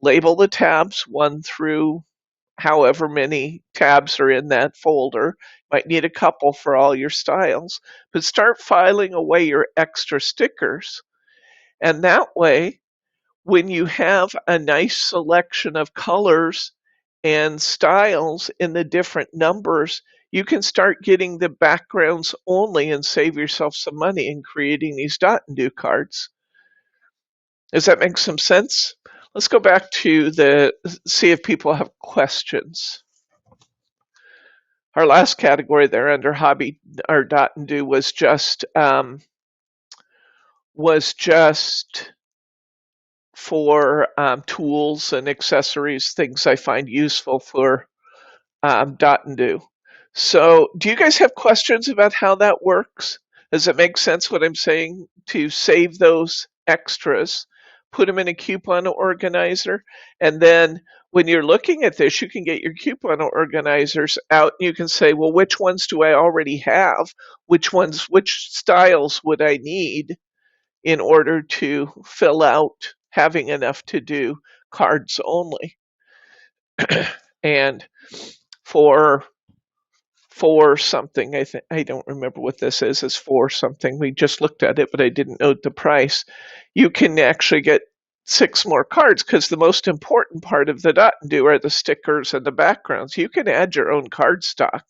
Label the tabs 1 through however many tabs are in that folder. Might need a couple for all your styles, but start filing away your extra stickers. And that way, when you have a nice selection of colors and styles in the different numbers, you can start getting the backgrounds only and save yourself some money in creating these dot and do cards. Does that make some sense? Let's go back to see if people have questions. Our last category there under hobby or dot and do was just for tools and accessories, things I find useful for dot and do. So do you guys have questions about how that works? Does it make sense what I'm saying to save those extras, put them in a coupon organizer, and then when you're looking at this, you can get your coupon organizers out and you can say, well, which ones do I already have? Which styles would I need in order to fill out having enough to do cards only? And for something, I don't remember what this is. It's for something. We just looked at it, but I didn't note the price. You can actually get 6 more cards because the most important part of the dot and do are the stickers and the backgrounds. You can add your own cardstock.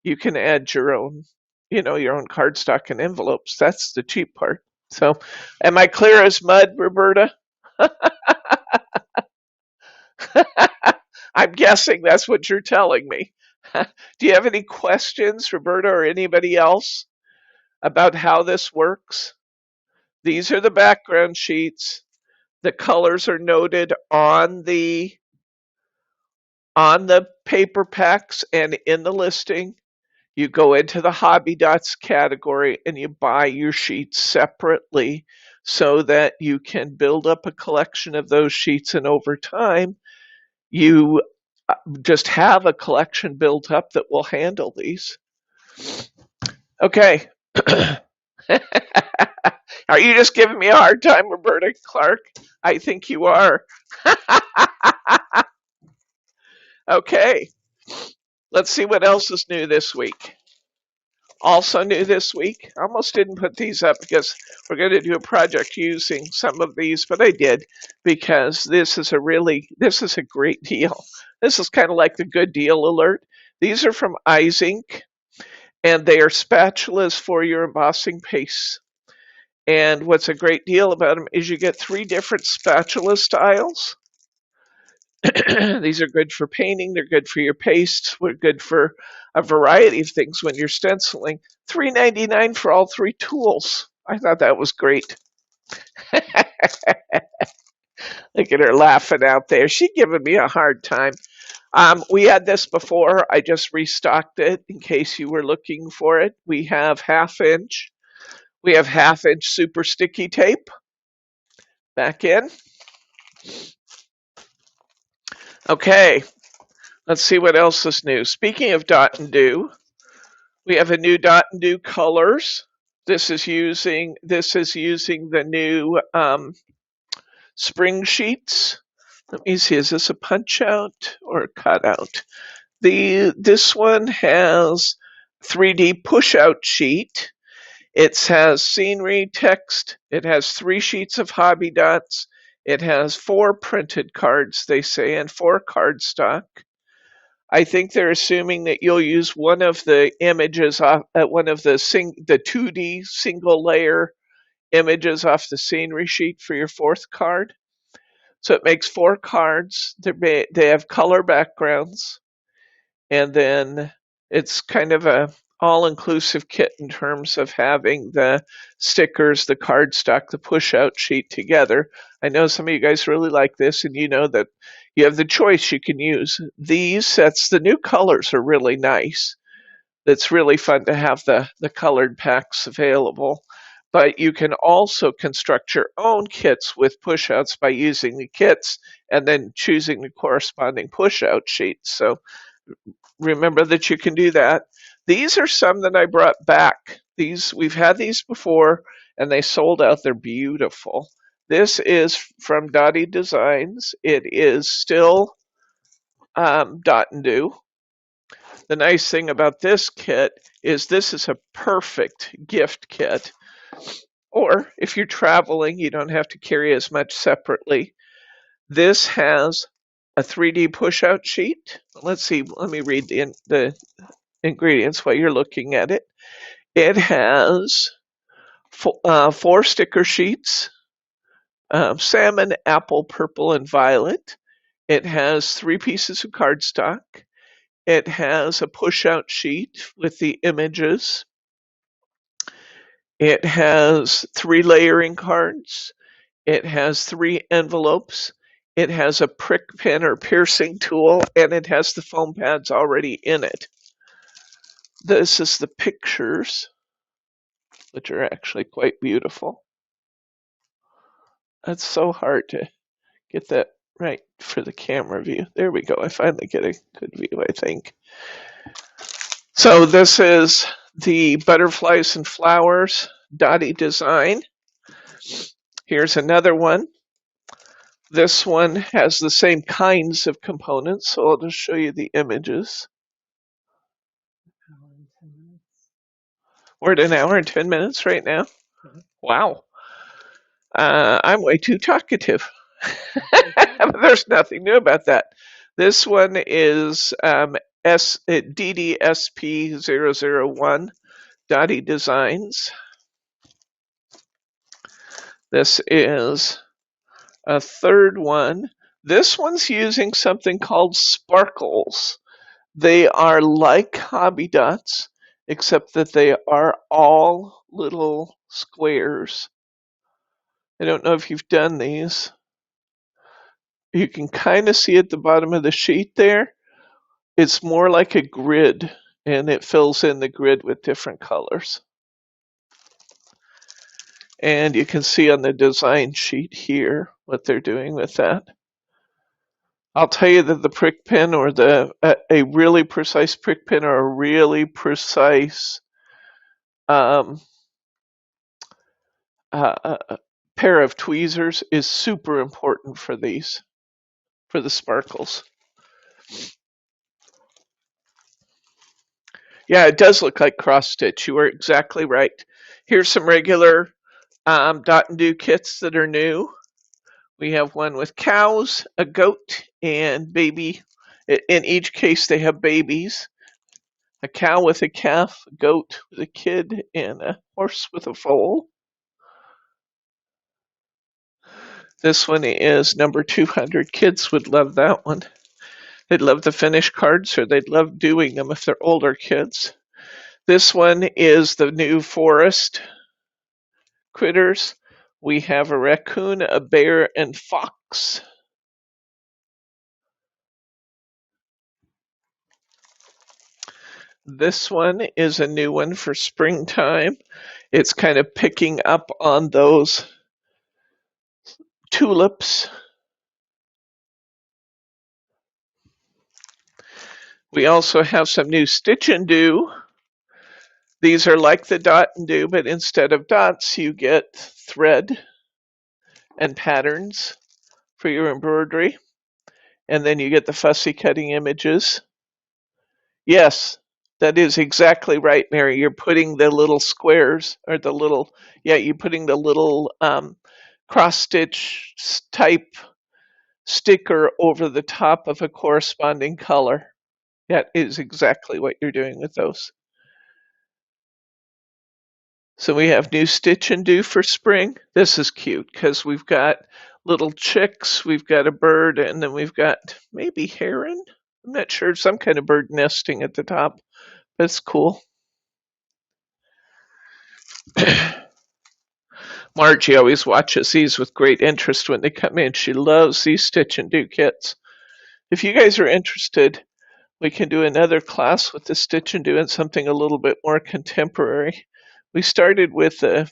You can add your own, your own cardstock and envelopes. That's the cheap part. So, am I clear as mud, Roberta? I'm guessing that's what you're telling me. Do you have any questions, Roberta, or anybody else about how this works? These are the background sheets. The colors are noted on the paper packs and in the listing. You go into the Hobby Dots category and you buy your sheets separately so that you can build up a collection of those sheets, and over time you just have a collection built up that will handle these. Okay. Are you just giving me a hard time, Roberta Clark? I think you are. Okay. Let's see what else is new this week. Also new this week, I almost didn't put these up because we're going to do a project using some of these, but I did because this is a great deal. This is kind of like the good deal alert. These are from Eyes Ink, and they are spatulas for your embossing paste. And what's a great deal about them is you get 3 different spatula styles. These are good for painting, they're good for your pastes, they're good for a variety of things when you're stenciling. $3.99 for all 3 tools. I thought that was great. Look at her laughing out there. She's giving me a hard time. We had this before. I just restocked it in case you were looking for it. We have half-inch. We have half-inch super sticky tape. Back in. Okay, let's see what else is new. Speaking of dot and do, we have a new dot and do colors. This is using the new spring sheets. Let me see, is this a punch out or a cutout? This one has 3D push out sheet. It has scenery, text. It has 3 sheets of hobby dots. It has 4 printed cards, they say, and 4 cardstock. I think they're assuming that you'll use one of the images off one of the 2D single layer images off the scenery sheet for your 4th card. So it makes 4 cards. They have color backgrounds, and then it's kind of a all-inclusive kit in terms of having the stickers, the cardstock, the push-out sheet together. I know some of you guys really like this, and you know that you have the choice you can use. These sets, the new colors are really nice. It's really fun to have the colored packs available. But you can also construct your own kits with push-outs by using the kits and then choosing the corresponding push-out sheets. So remember that you can do that. These are some that I brought back. We've had these before and they sold out. They're beautiful. This is from Dottie Designs. It is still dot and do. The nice thing about this kit is this is a perfect gift kit. Or if you're traveling, you don't have to carry as much separately. This has a 3D push-out sheet. Let's see, let me read the ingredients while you're looking at it. It has 4 sticker sheets, salmon, apple, purple, and violet. It has 3 pieces of cardstock. It has a push-out sheet with the images. It has 3 layering cards. It has 3 envelopes. It has a prick pin or piercing tool, and it has the foam pads already in it. This is the pictures, which are actually quite beautiful. That's so hard to get that right for the camera view. There we go. I finally get a good view, I think. So this is the butterflies and flowers Dottie design. Here's another one. This one has the same kinds of components, so I'll just show you the images. We're at 1 hour and 10 minutes right now. Wow. I'm way too talkative. There's nothing new about that. This one is DDSP001, Dottie Designs. This is a third one. This one's using something called sparkles. They are like hobby dots, except that they are all little squares. I don't know if you've done these. You can kind of see at the bottom of the sheet there. It's more like a grid, and it fills in the grid with different colors. And you can see on the design sheet here what they're doing with that. I'll tell you that the prick pin or a really precise prick pin or a really precise um, pair of tweezers is super important for these, for the sparkles. Yeah, it does look like cross stitch. You are exactly right. Here's some regular dot and do kits that are new. We have one with cows, a goat, and baby. In each case, they have babies. A cow with a calf, a goat with a kid, and a horse with a foal. This one is number 200. Kids would love that one. They'd love the finished cards, or they'd love doing them if they're older kids. This one is the new forest critters. We have a raccoon, a bear, and fox. This one is a new one for springtime. It's kind of picking up on those tulips. We also have some new stitch and do. These are like the dot and do, but instead of dots, you get thread and patterns for your embroidery. And then you get the fussy cutting images. Yes, that is exactly right, Mary. You're putting the little squares or the little, you're putting the little cross stitch type sticker over the top of a corresponding color. That is exactly what you're doing with those. So we have new stitch and do for spring. This is cute because we've got little chicks, we've got a bird, and then we've got maybe heron. I'm not sure, some kind of bird nesting at the top. That's cool. Margie always watches these with great interest when they come in. She loves these stitch and do kits. If you guys are interested, we can do another class with the stitch and do and something a little bit more contemporary. We started with the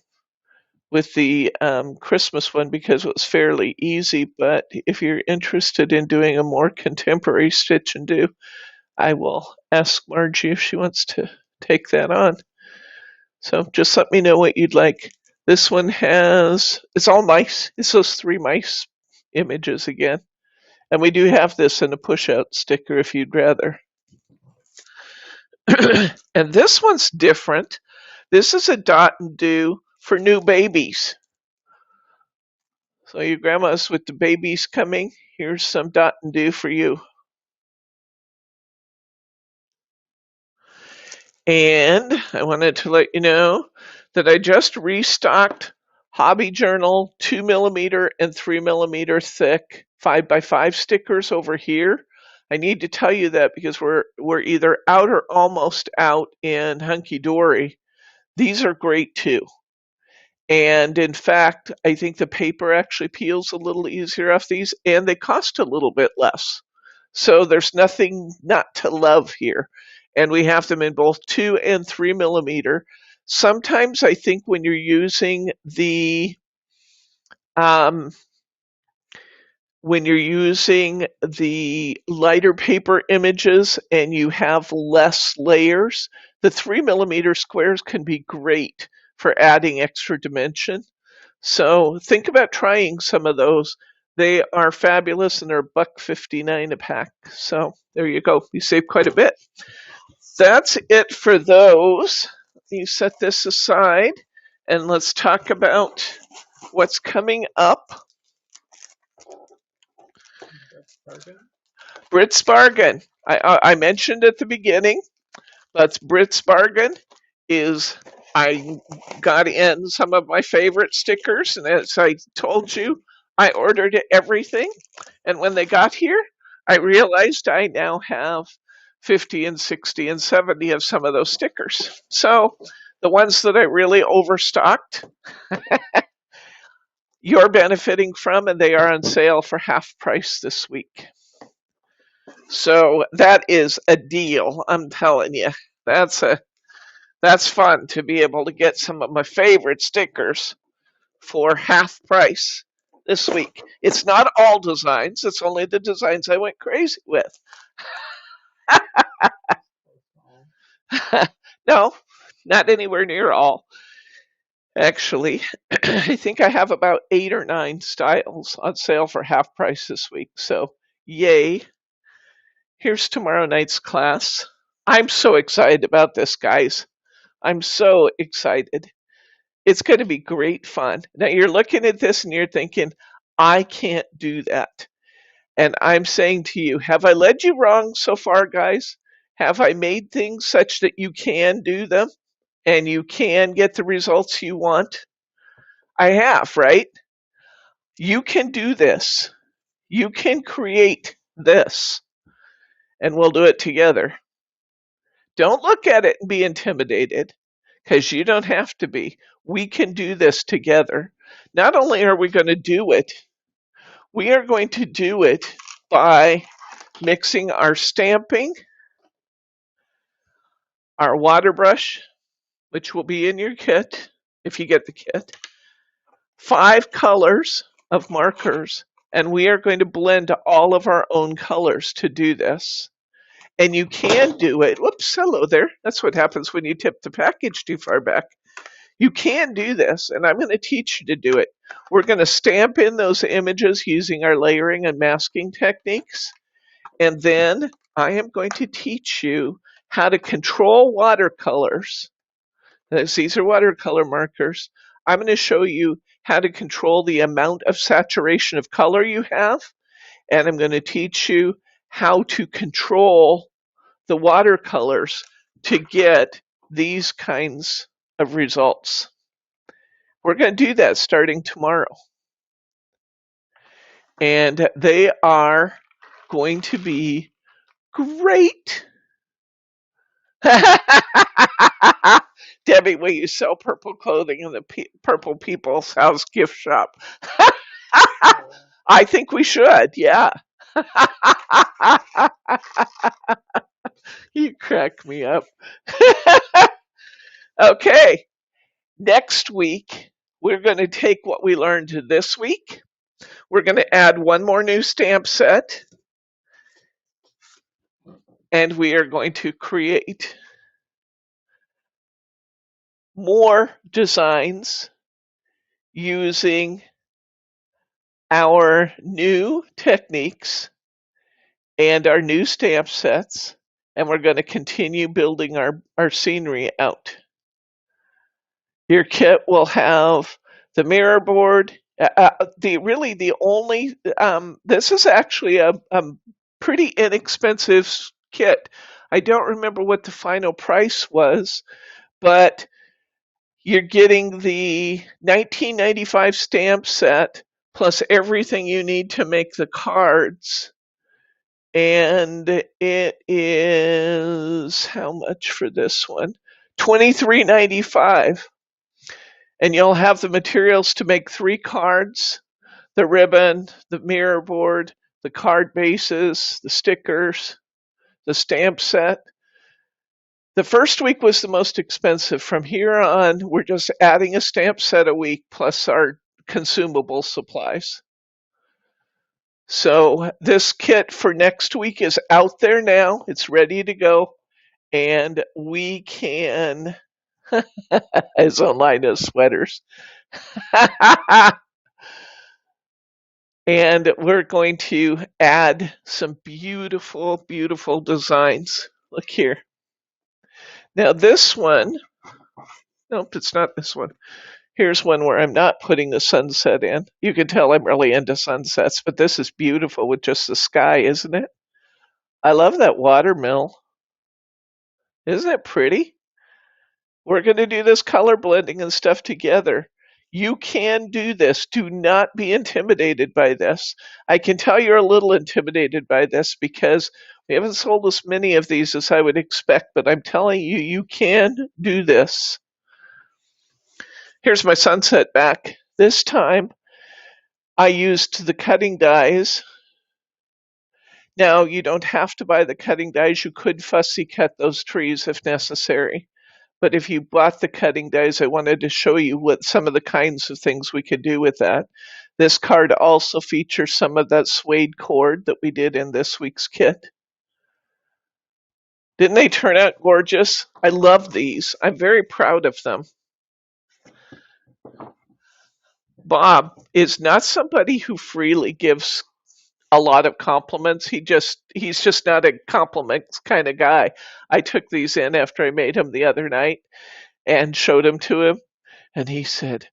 Christmas one because it was fairly easy, but if you're interested in doing a more contemporary stitch and do, I will ask Margie if she wants to take that on. So just let me know what you'd like. This one it's all mice. It's those 3 mice images again. And we do have this in a push-out sticker if you'd rather. And this one's different. This is a dot and do for new babies. So your grandma's with the babies coming. Here's some dot and do for you. And I wanted to let you know that I just restocked Hobby Journal 2mm and 3mm thick 5x5 stickers over here. I need to tell you that because we're either out or almost out in Hunky Dory. These are great too. And in fact, I think the paper actually peels a little easier off these, and they cost a little bit less. So there's nothing not to love here. And we have them in both 2 and 3mm. Sometimes I think when you're using the lighter paper images and you have less layers, the 3mm squares can be great for adding extra dimension. So think about trying some of those. They are fabulous and they're $1.59 a pack. So there you go. You save quite a bit. That's it for those. You set this aside and let's talk about what's coming up. Bargain? Brit's Bargain. I mentioned at the beginning, but Brit's Bargain is I got in some of my favorite stickers, and as I told you, I ordered everything. And when they got here, I realized I now have 50 and 60 and 70 of some of those stickers. So the ones that I really overstocked, you're benefiting from, and they are on sale for half price this week. So that is a deal, I'm telling you. That's fun to be able to get some of my favorite stickers for half price this week. It's not all designs, it's only the designs I went crazy with. No, not anywhere near all. Actually, I think I have about 8 or 9 styles on sale for half price this week. So, yay. Here's tomorrow night's class. I'm so excited about this, guys. I'm so excited. It's going to be great fun. Now, you're looking at this and you're thinking, I can't do that. And I'm saying to you, have I led you wrong so far, guys? Have I made things such that you can do them and you can get the results you want? I have, right? You can do this. You can create this, and we'll do it together. Don't look at it and be intimidated, because you don't have to be. We can do this together. Not only are we going to do it, we are going to do it by mixing our stamping, our water brush, which will be in your kit if you get the kit, 5 colors of markers, and we are going to blend all of our own colors to do this. And you can do it. Whoops, hello there. That's what happens when you tip the package too far back. You can do this, and I'm going to teach you to do it. We're going to stamp in those images using our layering and masking techniques. And then I am going to teach you how to control watercolors. These are watercolor markers. I'm going to show you how to control the amount of saturation of color you have. And I'm going to teach you how to control the watercolors to get these kinds of results. We're going to do that starting tomorrow. And they are going to be great. Debbie, will you sell purple clothing in the Purple People's House gift shop? I think we should, yeah. You crack me up. Okay, next week, we're going to take what we learned this week. We're going to add one more new stamp set. And we are going to create more designs using our new techniques and our new stamp sets, and we're going to continue building our scenery out. Your kit will have the mirror board. The only this is actually a pretty inexpensive kit. I don't remember what the final price was, but you're getting the 1995 stamp set plus everything you need to make the cards. And it is how much for this one? $23.95. And you'll have the materials to make 3 cards, the ribbon, the mirror board, the card bases, the stickers, the stamp set. The first week was the most expensive. From here on, we're just adding a stamp set a week plus our consumable supplies. So this kit for next week is out there now. It's ready to go. And we can, his own line of sweaters. And we're going to add some beautiful, beautiful designs. Look here. Now this one, nope, it's not this one. Here's one where I'm not putting the sunset in. You can tell I'm really into sunsets, but this is beautiful with just the sky, isn't it? I love that watermill. Isn't it pretty? We're going to do this color blending and stuff together. You can do this. Do not be intimidated by this. I can tell you're a little intimidated by this because we haven't sold as many of these as I would expect, but I'm telling you, you can do this. Here's my sunset back. This time I used the cutting dies. Now, you don't have to buy the cutting dies. You could fussy cut those trees if necessary. But if you bought the cutting dies, I wanted to show you what some of the kinds of things we could do with that. This card also features some of that suede cord that we did in this week's kit. Didn't they turn out gorgeous? I love these. I'm very proud of them. Bob is not somebody who freely gives a lot of compliments. He's just not a compliments kind of guy. I took these in after I made them the other night and showed them to him, and he said,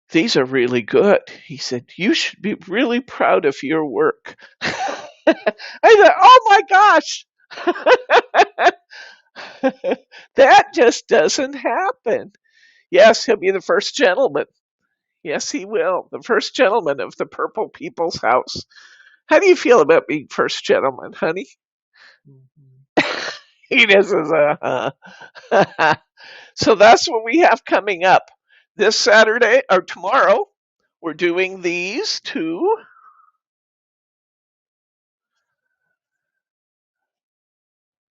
"These are really good." He said, "You should be really proud of your work." I thought, "Oh my gosh." That just doesn't happen. Yes, he'll be the first gentleman. Yes, he will. The first gentleman of the Purple People's House. How do you feel about being first gentleman, honey? Mhm. He just says, So that's what we have coming up. This Saturday or tomorrow, we're doing these two.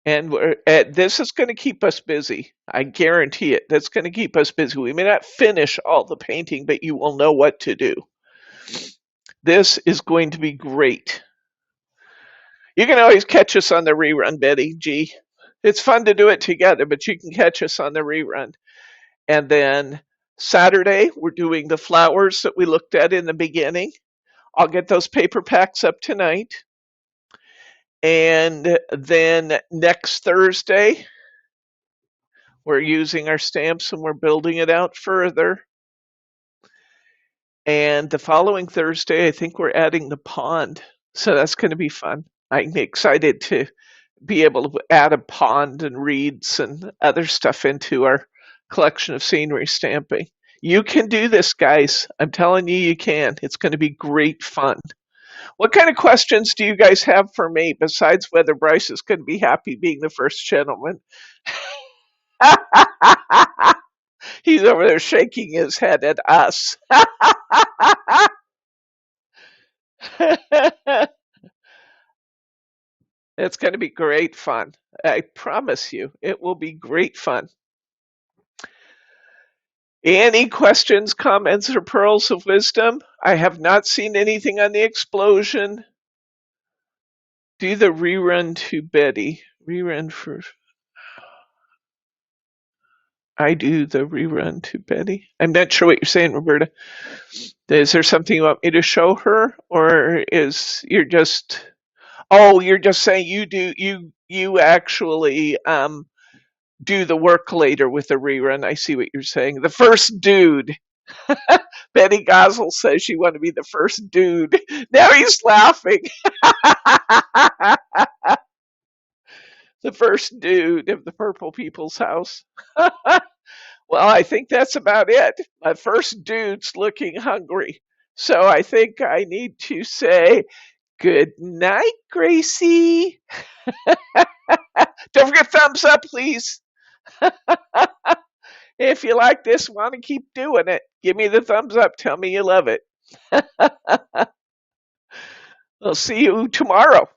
And this is going to keep us busy. I guarantee it. That's going to keep us busy. We may not finish all the painting, but you will know what to do. This is going to be great. You can always catch us on the rerun, Betty G. It's fun to do it together, but you can catch us on the rerun. And then Saturday, we're doing the flowers that we looked at in the beginning. I'll get those paper packs up tonight. And then next Thursday, we're using our stamps and we're building it out further. And the following Thursday, I think we're adding the pond. So that's going to be fun. I'm excited to be able to add a pond and reeds and other stuff into our collection of scenery stamping. You can do this, guys. I'm telling you, you can. It's going to be great fun. What kind of questions do you guys have for me besides whether Bryce is going to be happy being the first gentleman? He's over there shaking his head at us. It's going to be great fun. I promise you, it will be great fun. Any questions, comments, or pearls of wisdom? I have not seen anything on the explosion. Do the rerun to Betty. Rerun for. I do the rerun to Betty. I'm not sure what you're saying, Roberta. Is there something you want me to show her, or is you're just? Oh, you're just saying you actually do the work later with the rerun. I see what you're saying. The first dude. Betty Gozzle says she wanted to be the first dude. Now he's laughing. The first dude of the Purple People's House. Well, I think that's about it. My first dude's looking hungry. So I think I need to say good night, Gracie. Don't forget thumbs up, please. If you like this, want to keep doing it, give me the thumbs up. Tell me you love it. I'll see you tomorrow.